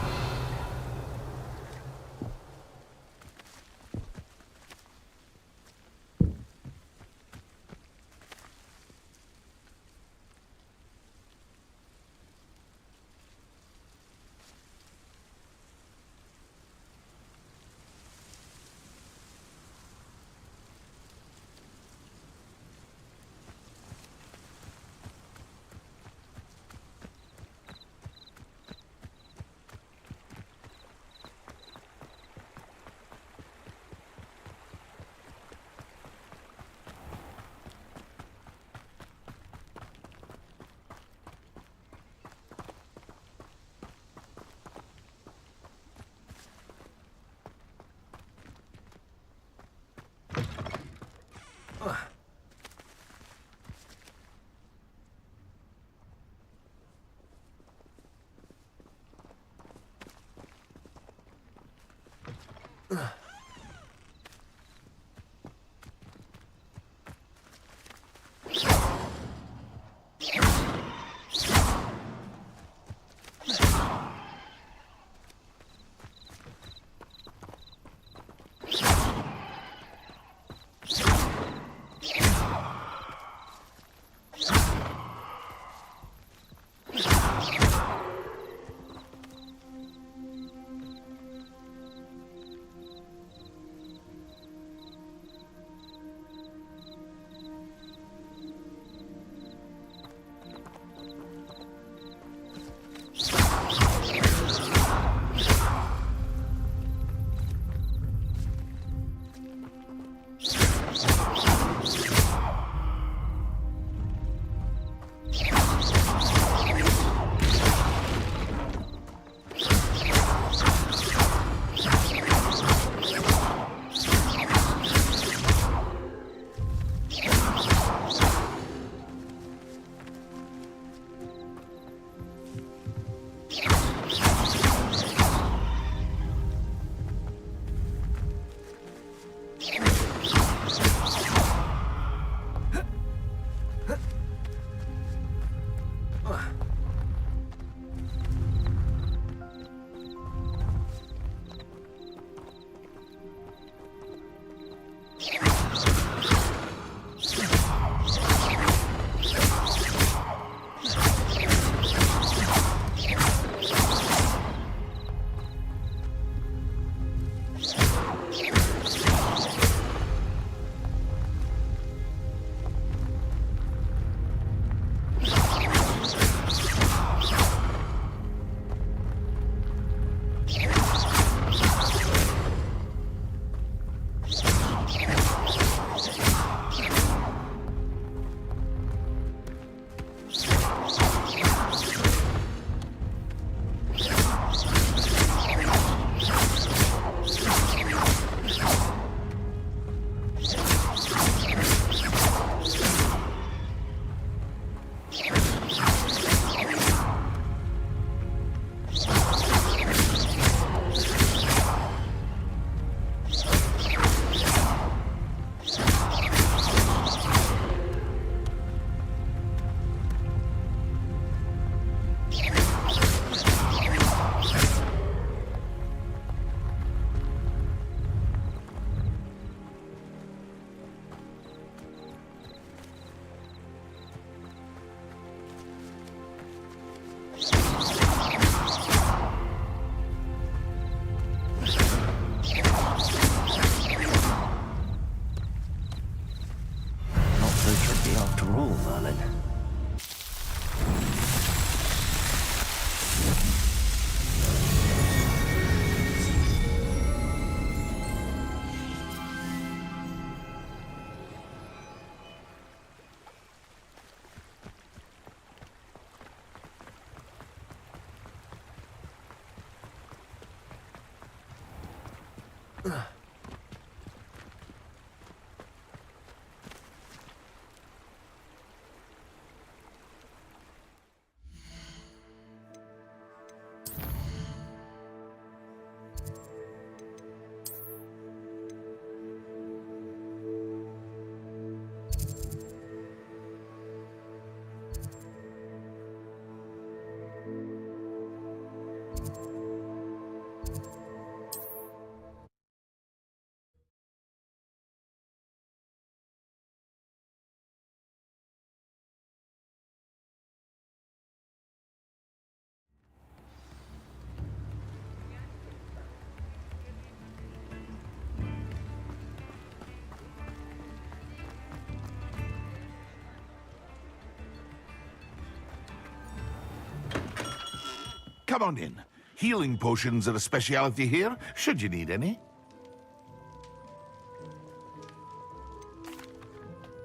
come on in. Healing potions are a speciality here, should you need any.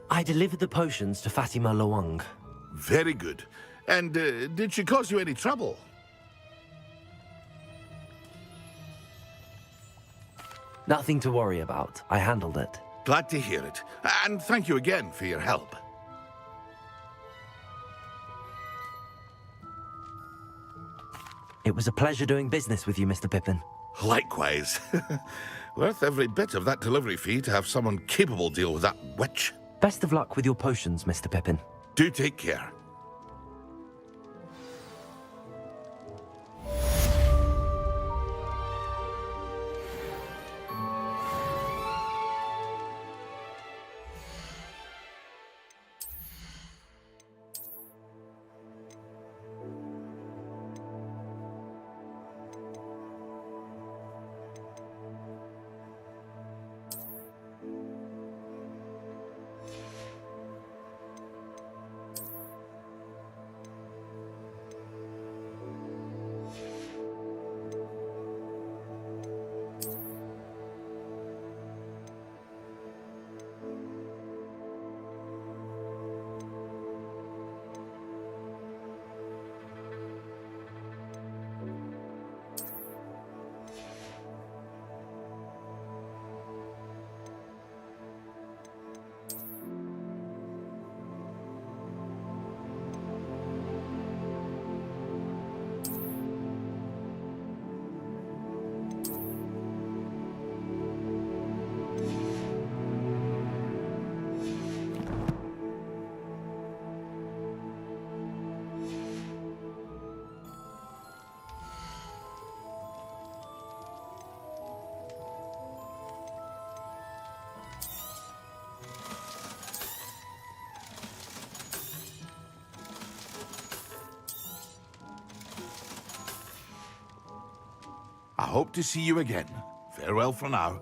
I delivered the potions to Fatima Lawang. Very good. And did she cause you any trouble? Nothing to worry about. I handled it. Glad to hear it. And thank you again for your help. It was a pleasure doing business with you, Mr. Pippin. Likewise. Worth every bit of that delivery fee to have someone capable deal with that witch. Best of luck with your potions, Mr. Pippin. Do take care. I hope to see you again. Farewell for now.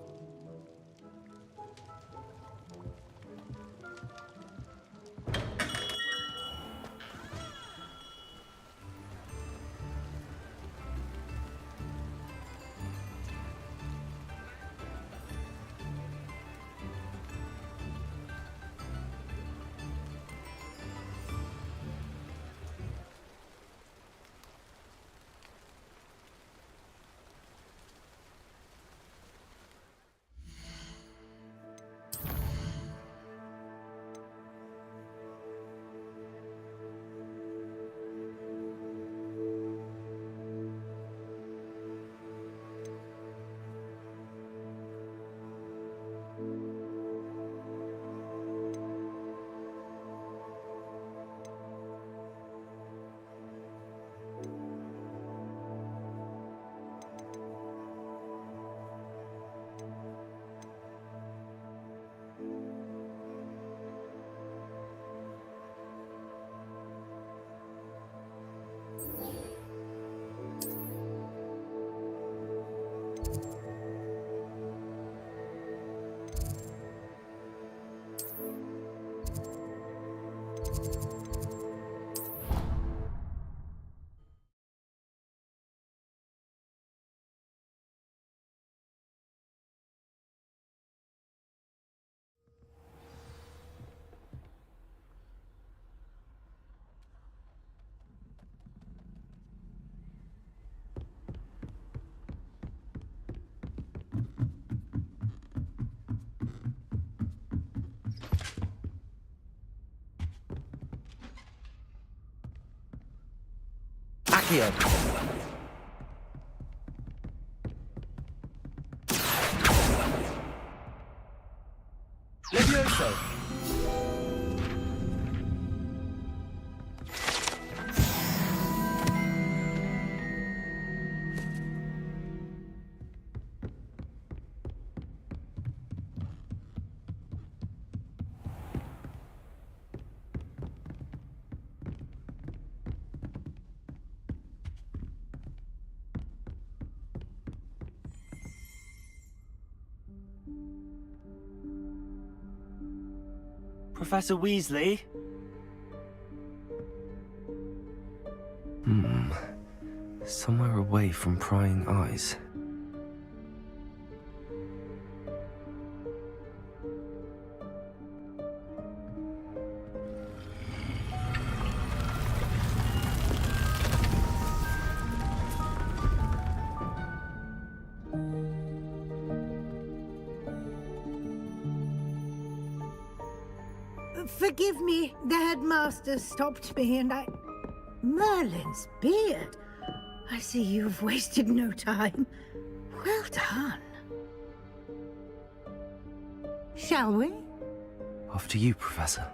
Accio. Levioso. Professor Weasley? Somewhere away from prying eyes. Forgive me, the headmaster stopped me and I... Merlin's beard. I see you've wasted no time. Well done. Shall we? After you, Professor.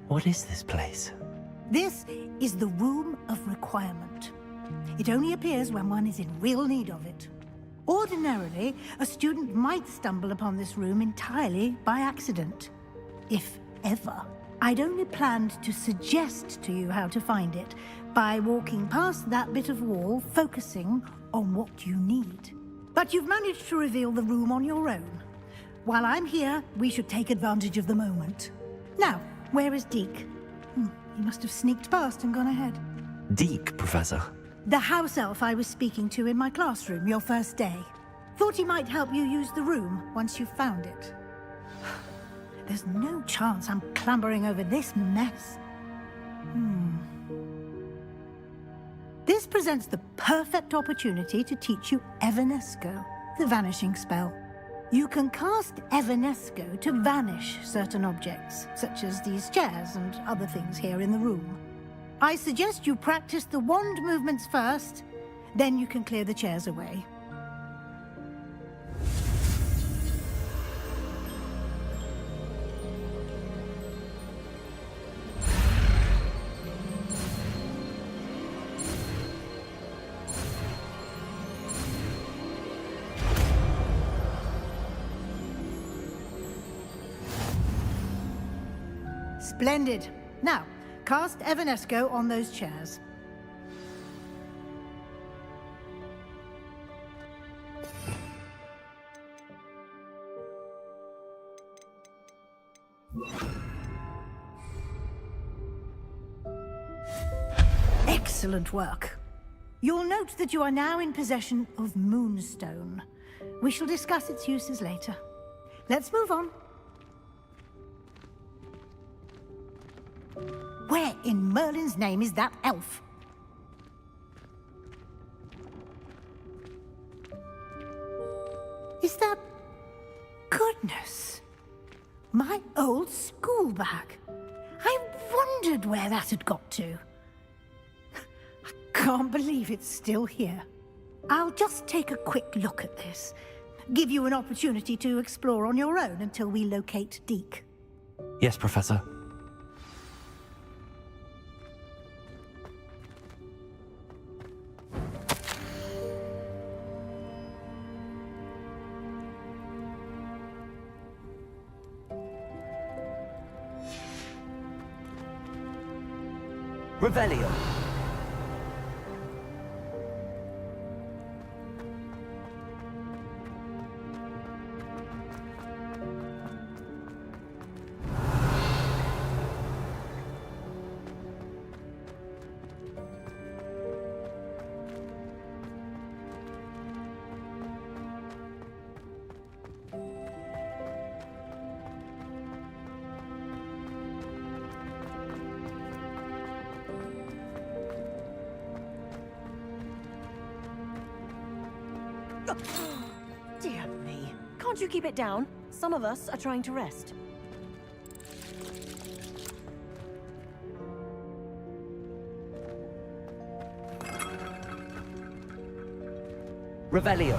What is this place? This is the Room of Requirement. It only appears when one is in real need of it. Ordinarily, a student might stumble upon this room entirely by accident. If ever. I'd only planned to suggest to you how to find it by walking past that bit of wall, focusing on what you need. But you've managed to reveal the room on your own. While I'm here, we should take advantage of the moment. Now, where is Deke? He must have sneaked past and gone ahead. Deke, Professor. The house elf I was speaking to in my classroom your first day. Thought he might help you use the room once you've found it. There's no chance I'm clambering over this mess. This presents the perfect opportunity to teach you Evanesco, the vanishing spell. You can cast Evanesco to vanish certain objects, such as these chairs and other things here in the room. I suggest you practice the wand movements first, then you can clear the chairs away. Splendid. Now, cast Evanesco on those chairs. Excellent work. You'll note that you are now in possession of Moonstone. We shall discuss its uses later. Let's move on. Where in Merlin's name is that elf? Is that... Goodness! My old school bag. I wondered where that had got to. I can't believe it's still here. I'll just take a quick look at this. Give you an opportunity to explore on your own until we locate Deke. Yes, Professor. Revelio. Dear me. Can't you keep it down? Some of us are trying to rest. Revelio.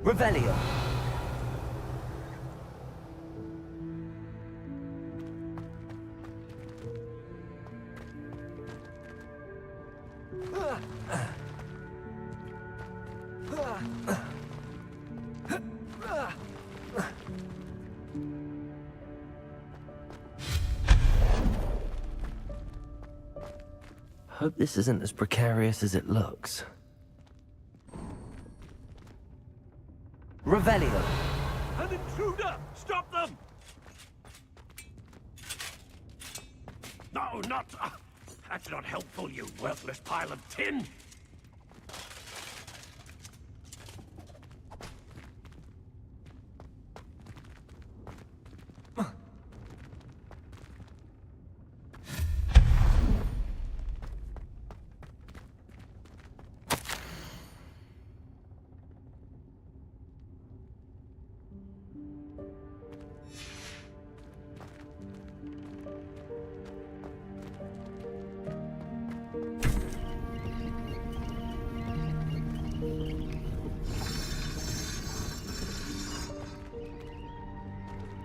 Revelio. Hope this isn't as precarious as it looks. Revelio. An intruder! Stop them! No, not... that's not helpful, you worthless pile of tin!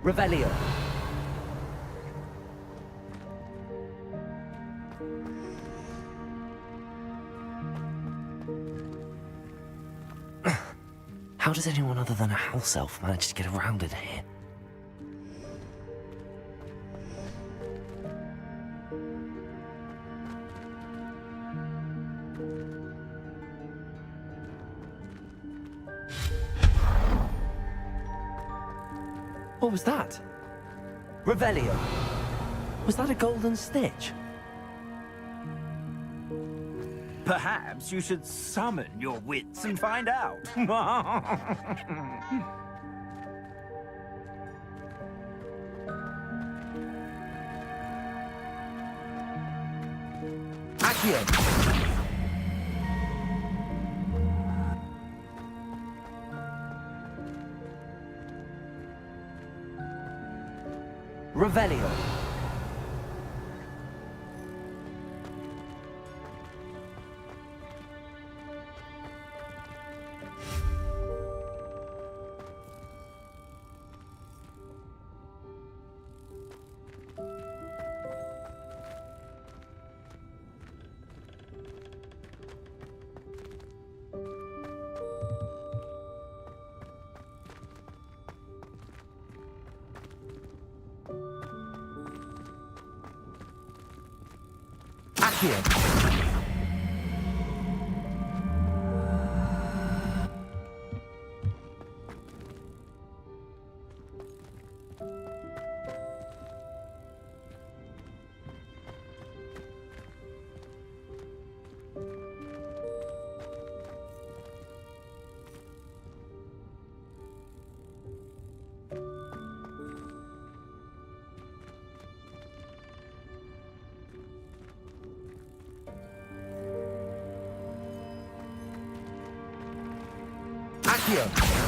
Revelio. How does anyone other than a house elf manage to get around in here? What was that? Revelio. Was that a golden stitch? Perhaps you should summon your wits and find out. Accio. Revelio. Accio. Accio.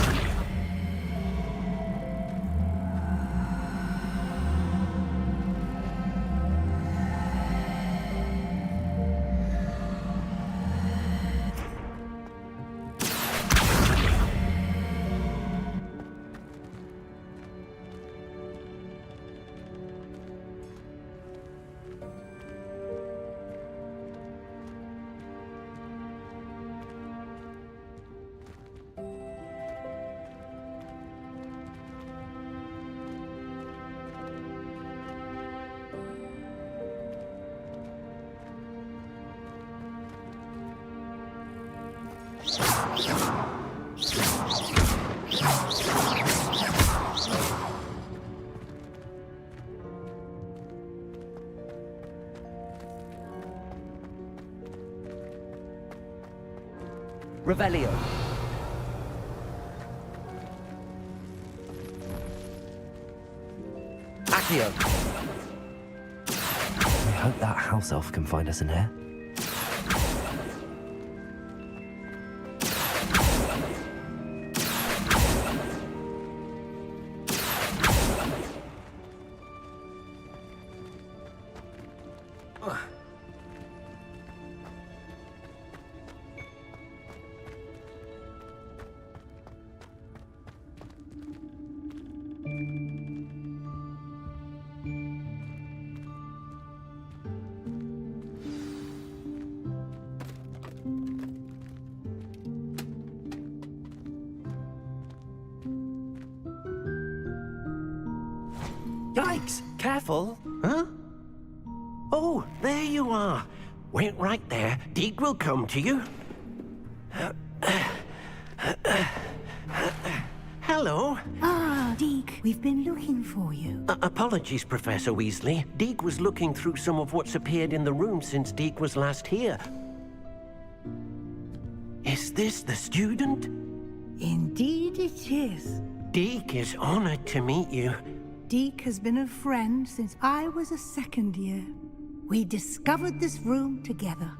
Revelio. Accio. I hope that house elf can find us in here. Yikes! Careful! Huh? Oh, there you are. Wait right there. Deke will come to you. Hello. Ah, Deke, we've been looking for you. Apologies, Professor Weasley. Deke was looking through some of what's appeared in the room since Deke was last here. Is this the student? Indeed it is. Deke is honored to meet you. Deke has been a friend since I was a second year. We discovered this room together.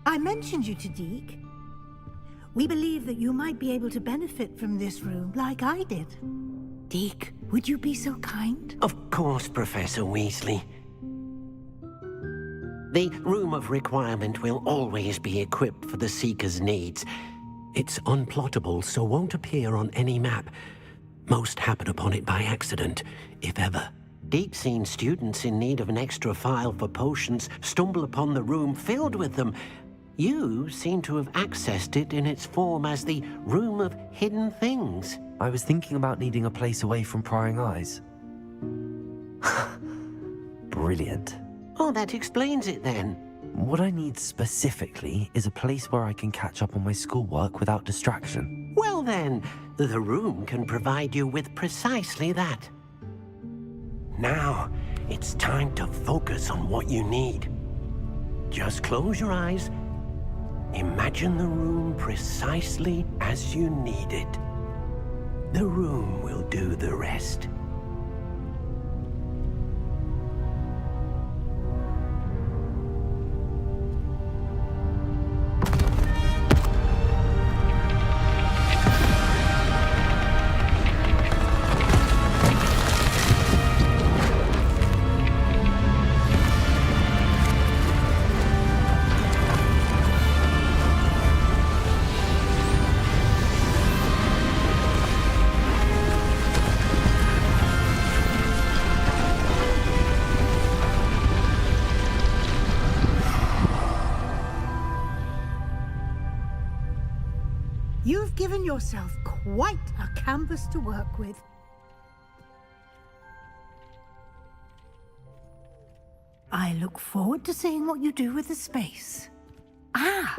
I mentioned you to Deke. We believe that you might be able to benefit from this room like I did. Deke, would you be so kind? Of course, Professor Weasley. The Room of Requirement will always be equipped for the Seeker's needs. It's unplottable, so won't appear on any map. Most happen upon it by accident, if ever. Deke's seen students in need of an extra file for potions stumble upon the room filled with them. You seem to have accessed it in its form as the Room of Hidden Things. I was thinking about needing a place away from prying eyes. Brilliant. Oh, that explains it then. What I need specifically is a place where I can catch up on my schoolwork without distraction. Well then, the room can provide you with precisely that. Now, it's time to focus on what you need. Just close your eyes. Imagine the room precisely as you need it. The room will do the rest. You've given yourself quite a canvas to work with. I look forward to seeing what you do with the space. Ah,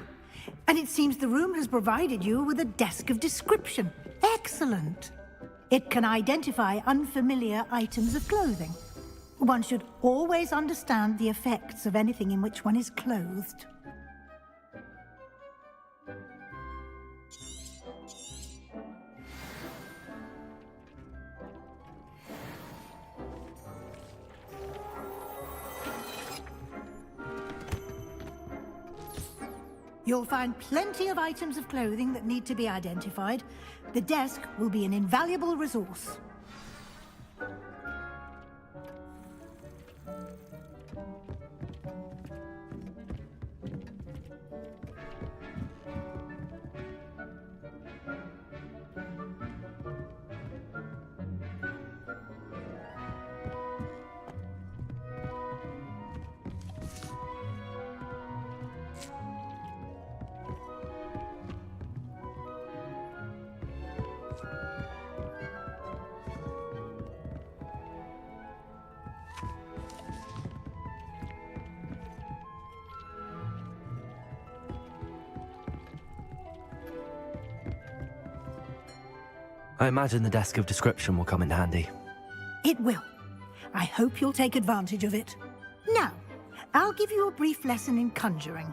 and it seems the room has provided you with a desk of description. Excellent. It can identify unfamiliar items of clothing. One should always understand the effects of anything in which one is clothed. You'll find plenty of items of clothing that need to be identified. The desk will be an invaluable resource. I imagine the desk of description will come in handy. It will. I hope you'll take advantage of it. Now, I'll give you a brief lesson in conjuring.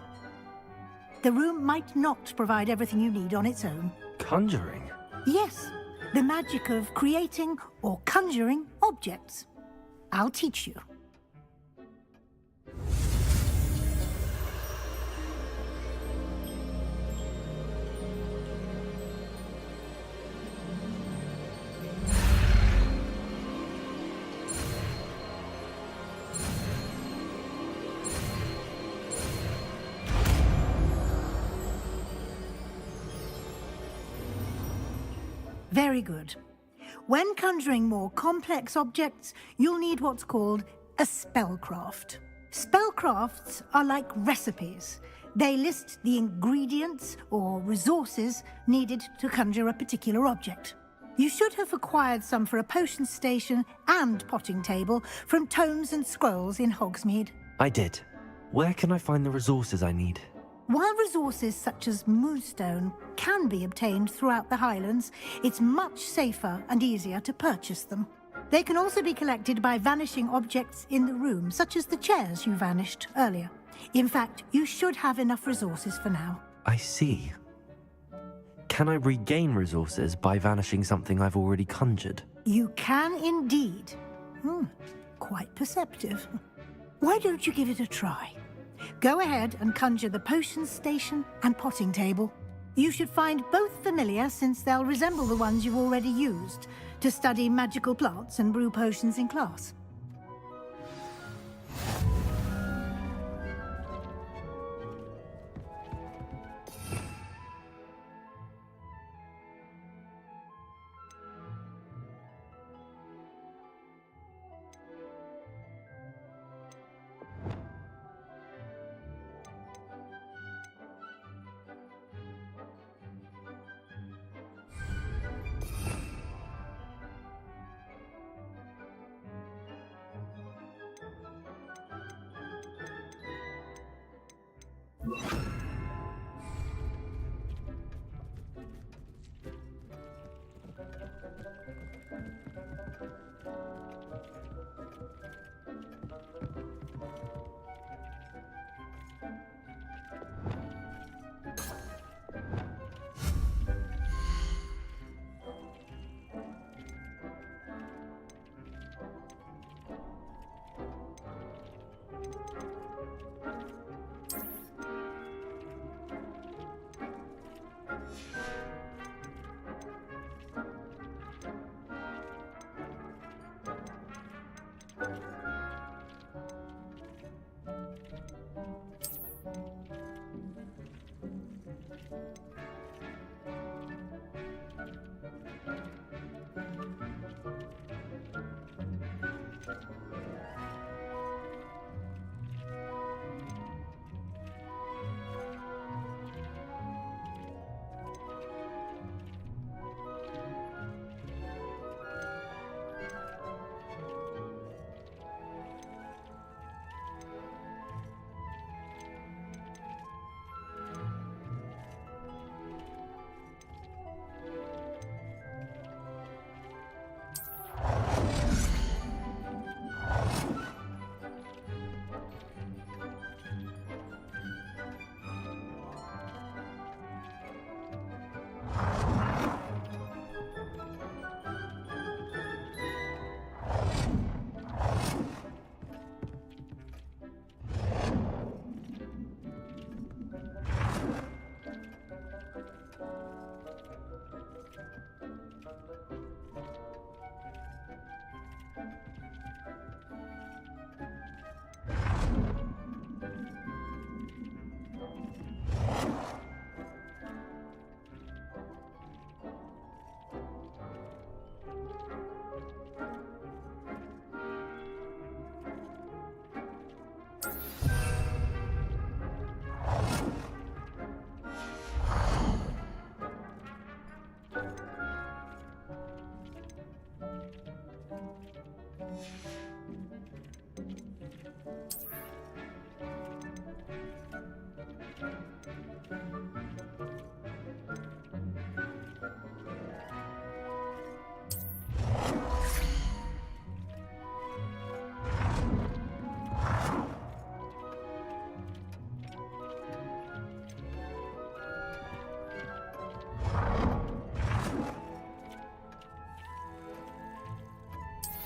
The room might not provide everything you need on its own. Conjuring? Yes, the magic of creating or conjuring objects. I'll teach you. Very good. When conjuring more complex objects, you'll need what's called a spellcraft. Spellcrafts are like recipes. They list the ingredients or resources needed to conjure a particular object. You should have acquired some for a potion station and potting table from Tomes and Scrolls in Hogsmeade. I did. Where can I find the resources I need? While resources such as Moonstone can be obtained throughout the Highlands, it's much safer and easier to purchase them. They can also be collected by vanishing objects in the room, such as the chairs you vanished earlier. In fact, you should have enough resources for now. I see. Can I regain resources by vanishing something I've already conjured? You can indeed. Quite perceptive. Why don't you give it a try? Go ahead and conjure the potion station and potting table. You should find both familiar, since they'll resemble the ones you've already used to study magical plants and brew potions in class.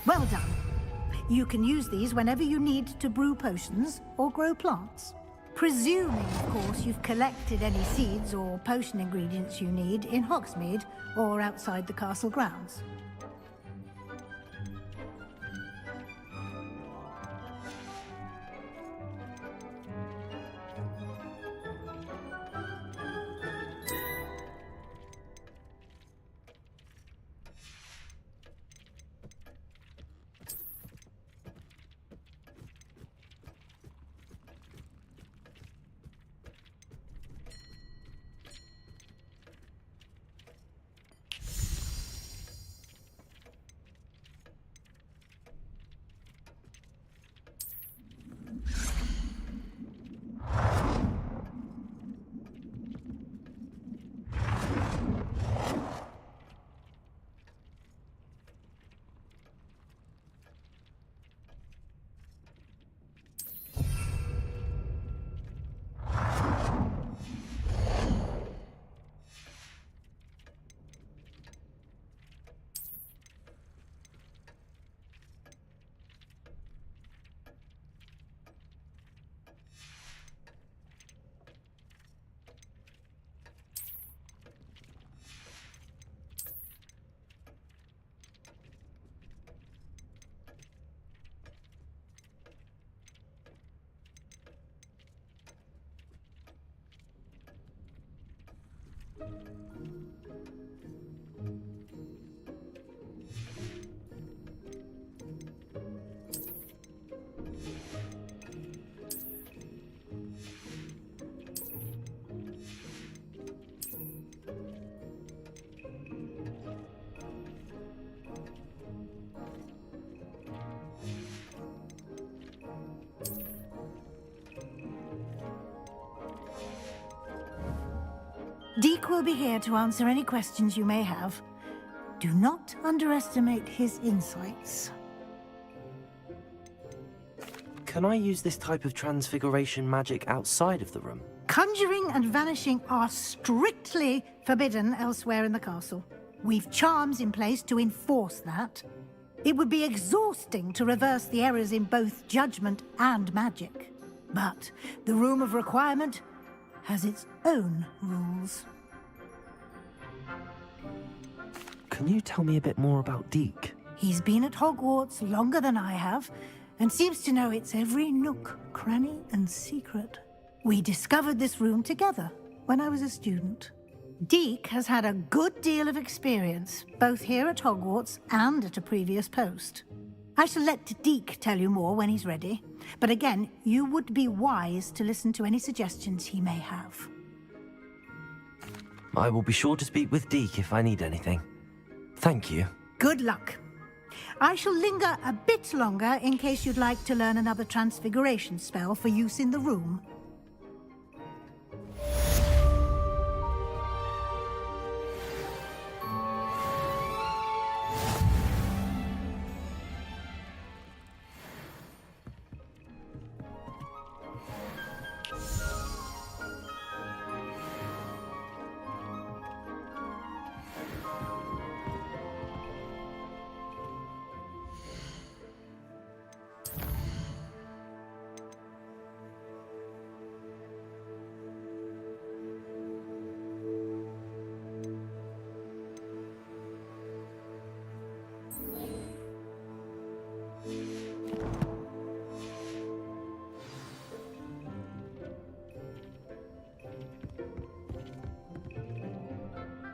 Well done. You can use these whenever you need to brew potions or grow plants. Presuming, of course, you've collected any seeds or potion ingredients you need in Hogsmeade or outside the castle grounds. Deke will be here to answer any questions you may have. Do not underestimate his insights. Can I use this type of transfiguration magic outside of the room? Conjuring and vanishing are strictly forbidden elsewhere in the castle. We've charms in place to enforce that. It would be exhausting to reverse the errors in both judgment and magic. But the Room of Requirement has its own rules. Can you tell me a bit more about Deke? He's been at Hogwarts longer than I have, and seems to know its every nook, cranny, and secret. We discovered this room together when I was a student. Deke has had a good deal of experience, both here at Hogwarts and at a previous post. I shall let Deke tell you more when he's ready, but again, you would be wise to listen to any suggestions he may have. I will be sure to speak with Deke if I need anything. Thank you. Good luck. I shall linger a bit longer in case you'd like to learn another transfiguration spell for use in the room.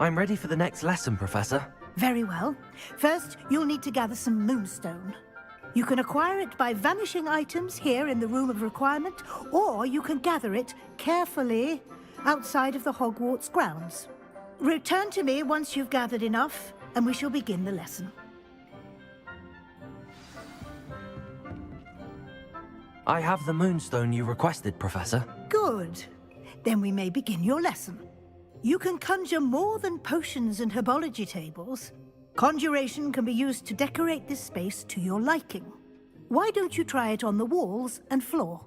I'm ready for the next lesson, Professor. Very well. First, you'll need to gather some moonstone. You can acquire it by vanishing items here in the Room of Requirement, or you can gather it carefully outside of the Hogwarts grounds. Return to me once you've gathered enough, and we shall begin the lesson. I have the moonstone you requested, Professor. Good. Then we may begin your lesson. You can conjure more than potions and herbology tables. Conjuration can be used to decorate this space to your liking. Why don't you try it on the walls and floor?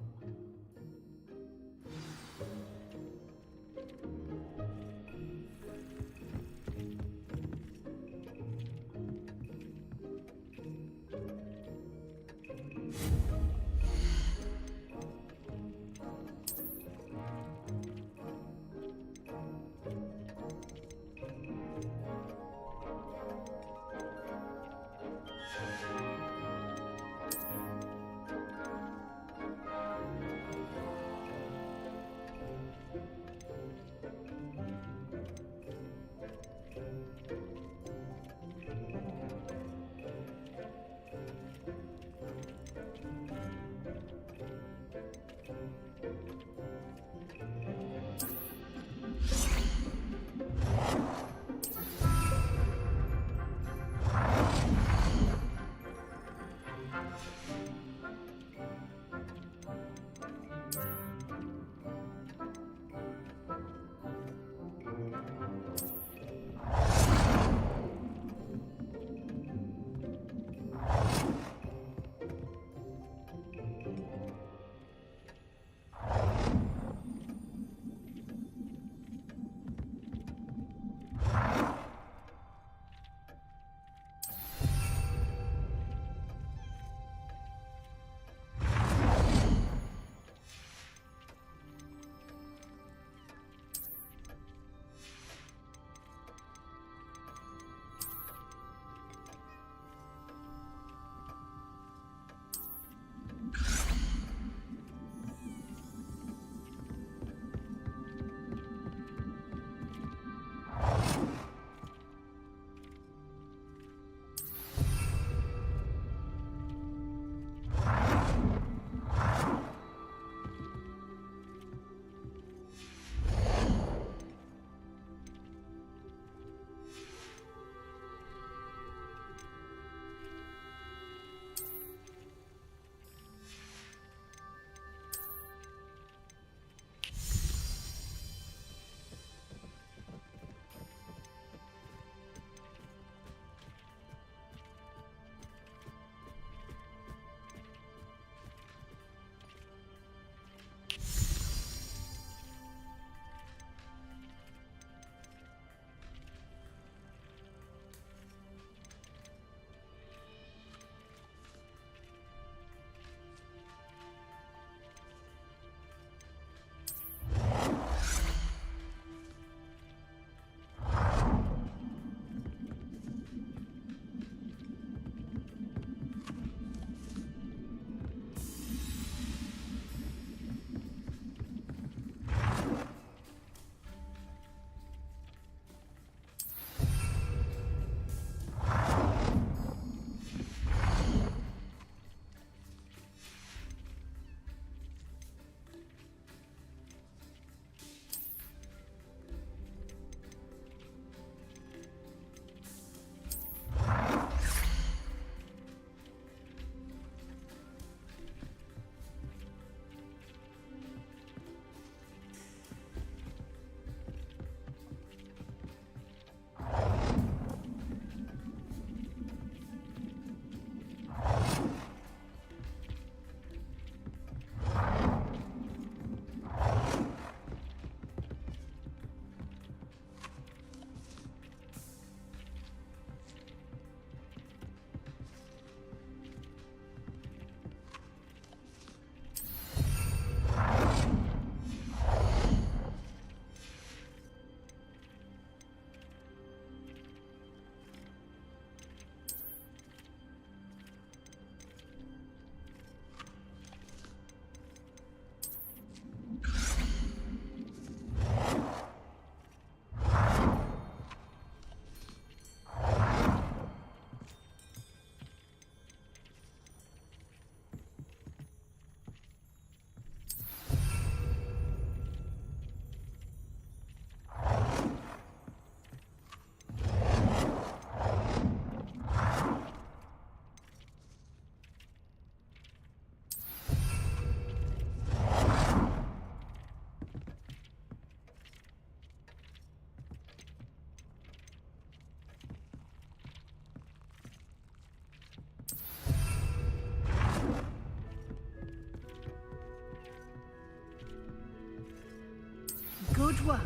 Good work.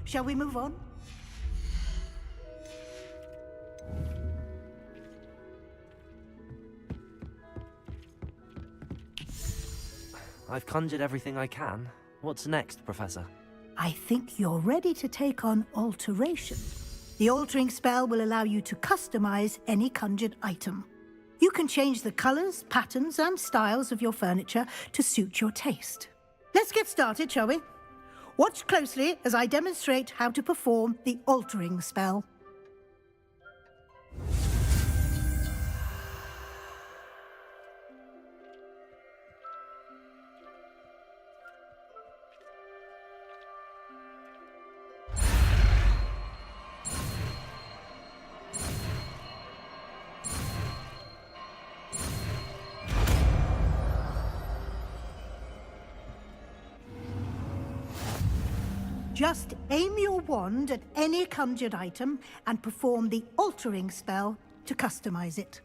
Shall we move on? I've conjured everything I can. What's next, Professor? I think you're ready to take on alteration. The altering spell will allow you to customize any conjured item. You can change the colors, patterns, and styles of your furniture to suit your taste. Let's get started, shall we? Watch closely as I demonstrate how to perform the altering spell. Just aim your wand at any conjured item and perform the altering spell to customize it.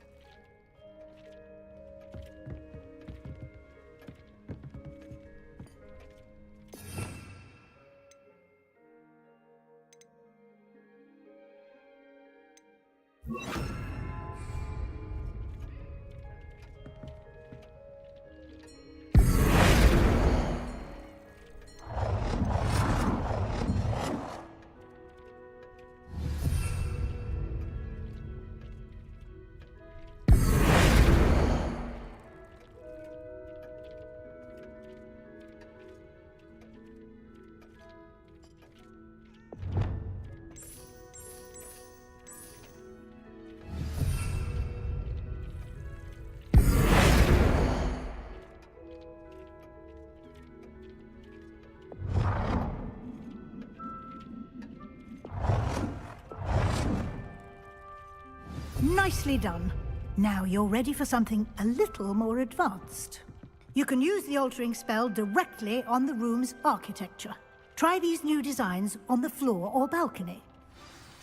Nicely done. Now you're ready for something a little more advanced. You can use the altering spell directly on the room's architecture. Try these new designs on the floor or balcony.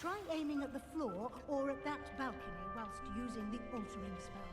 Try aiming at the floor or at that balcony whilst using the altering spell.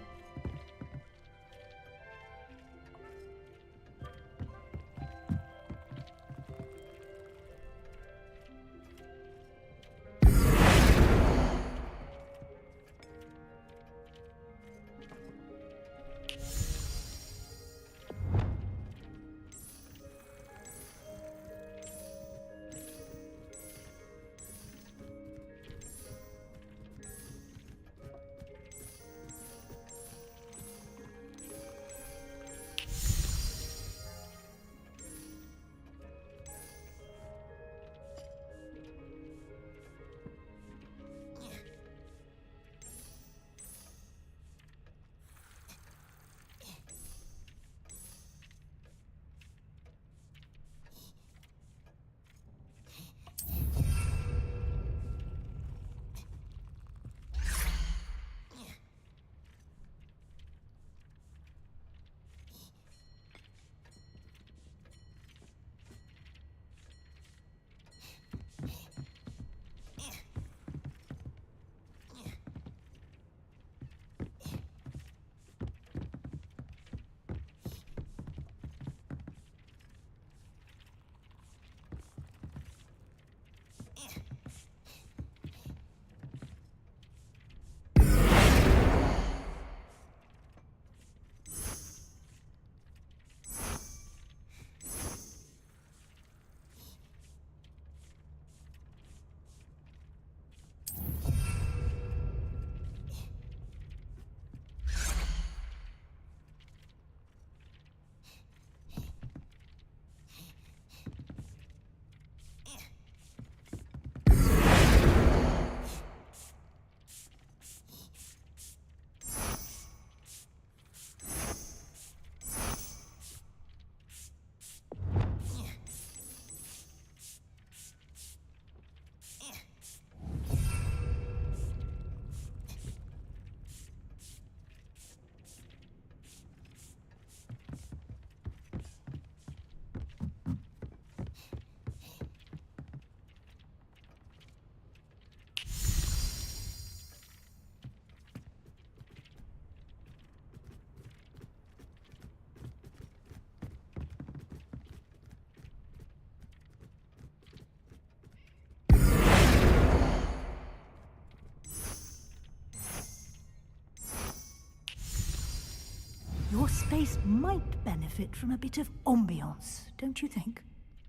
space might benefit from a bit of ambiance, don't you think?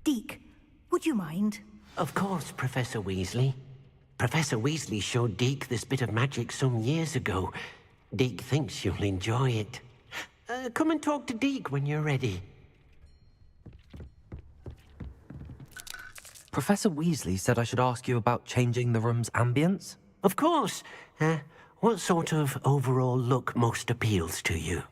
Deke, would you mind? Of course, Professor Weasley. Professor Weasley showed Deke this bit of magic some years ago. Deke thinks you'll enjoy it. Come and talk to Deke when you're ready. Professor Weasley said I should ask you about changing the room's ambience? Of course. What sort of overall look most appeals to you?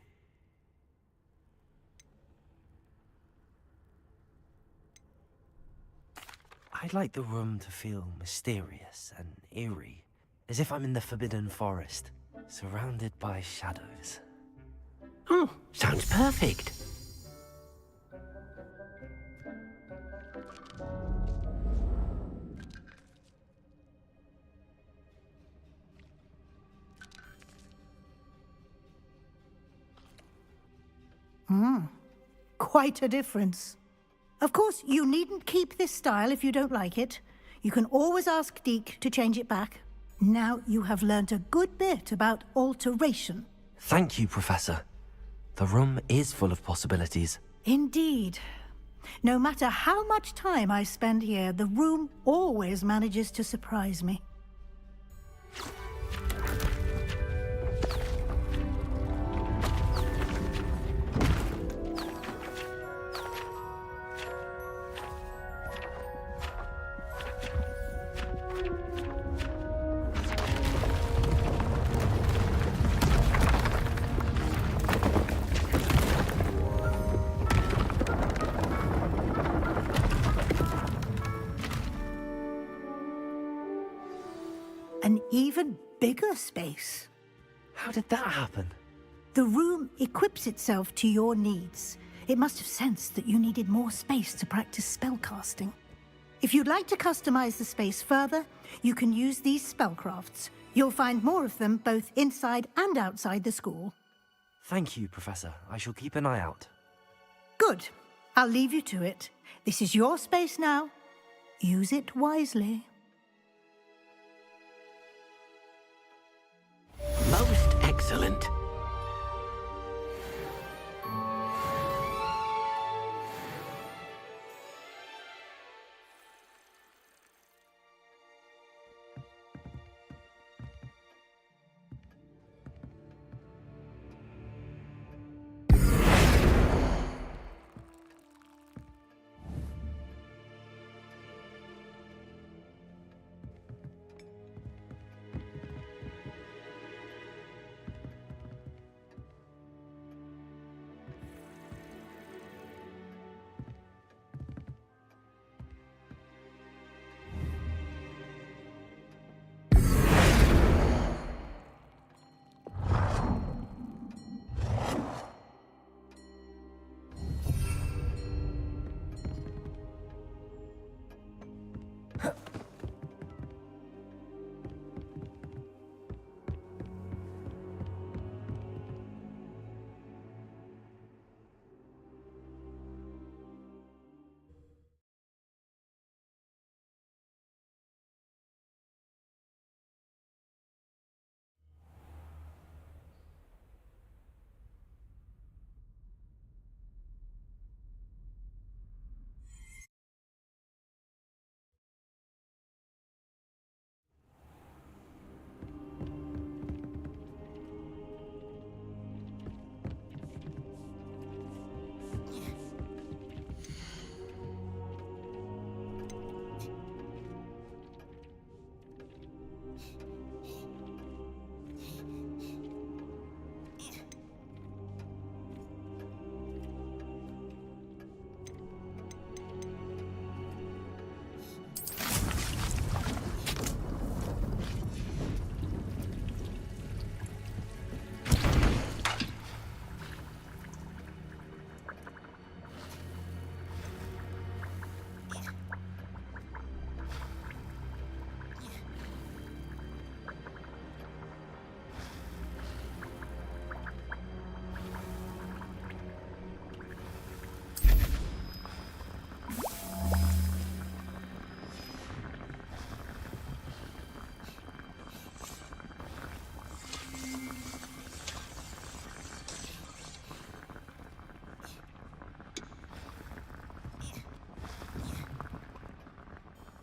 I'd like the room to feel mysterious and eerie, as if I'm in the Forbidden Forest, surrounded by shadows. Oh, sounds perfect. Quite a difference. Of course, you needn't keep this style if you don't like it. You can always ask Deke to change it back. Now you have learnt a good bit about alteration. Thank you, Professor. The room is full of possibilities. Indeed. No matter how much time I spend here, the room always manages to surprise me. An even bigger space. How did that happen? The room equips itself to your needs. It must have sensed that you needed more space to practice spellcasting. If you'd like to customize the space further, you can use these spellcrafts. You'll find more of them both inside and outside the school. Thank you, Professor. I shall keep an eye out. Good. I'll leave you to it. This is your space now. Use it wisely. Most excellent.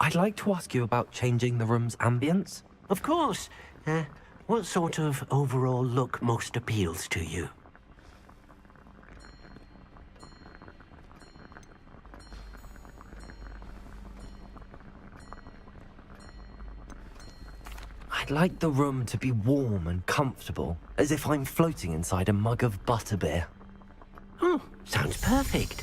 I'd like to ask you about changing the room's ambience. Of course. What sort of overall look most appeals to you? I'd like the room to be warm and comfortable, as if I'm floating inside a mug of butterbeer. Oh, sounds perfect.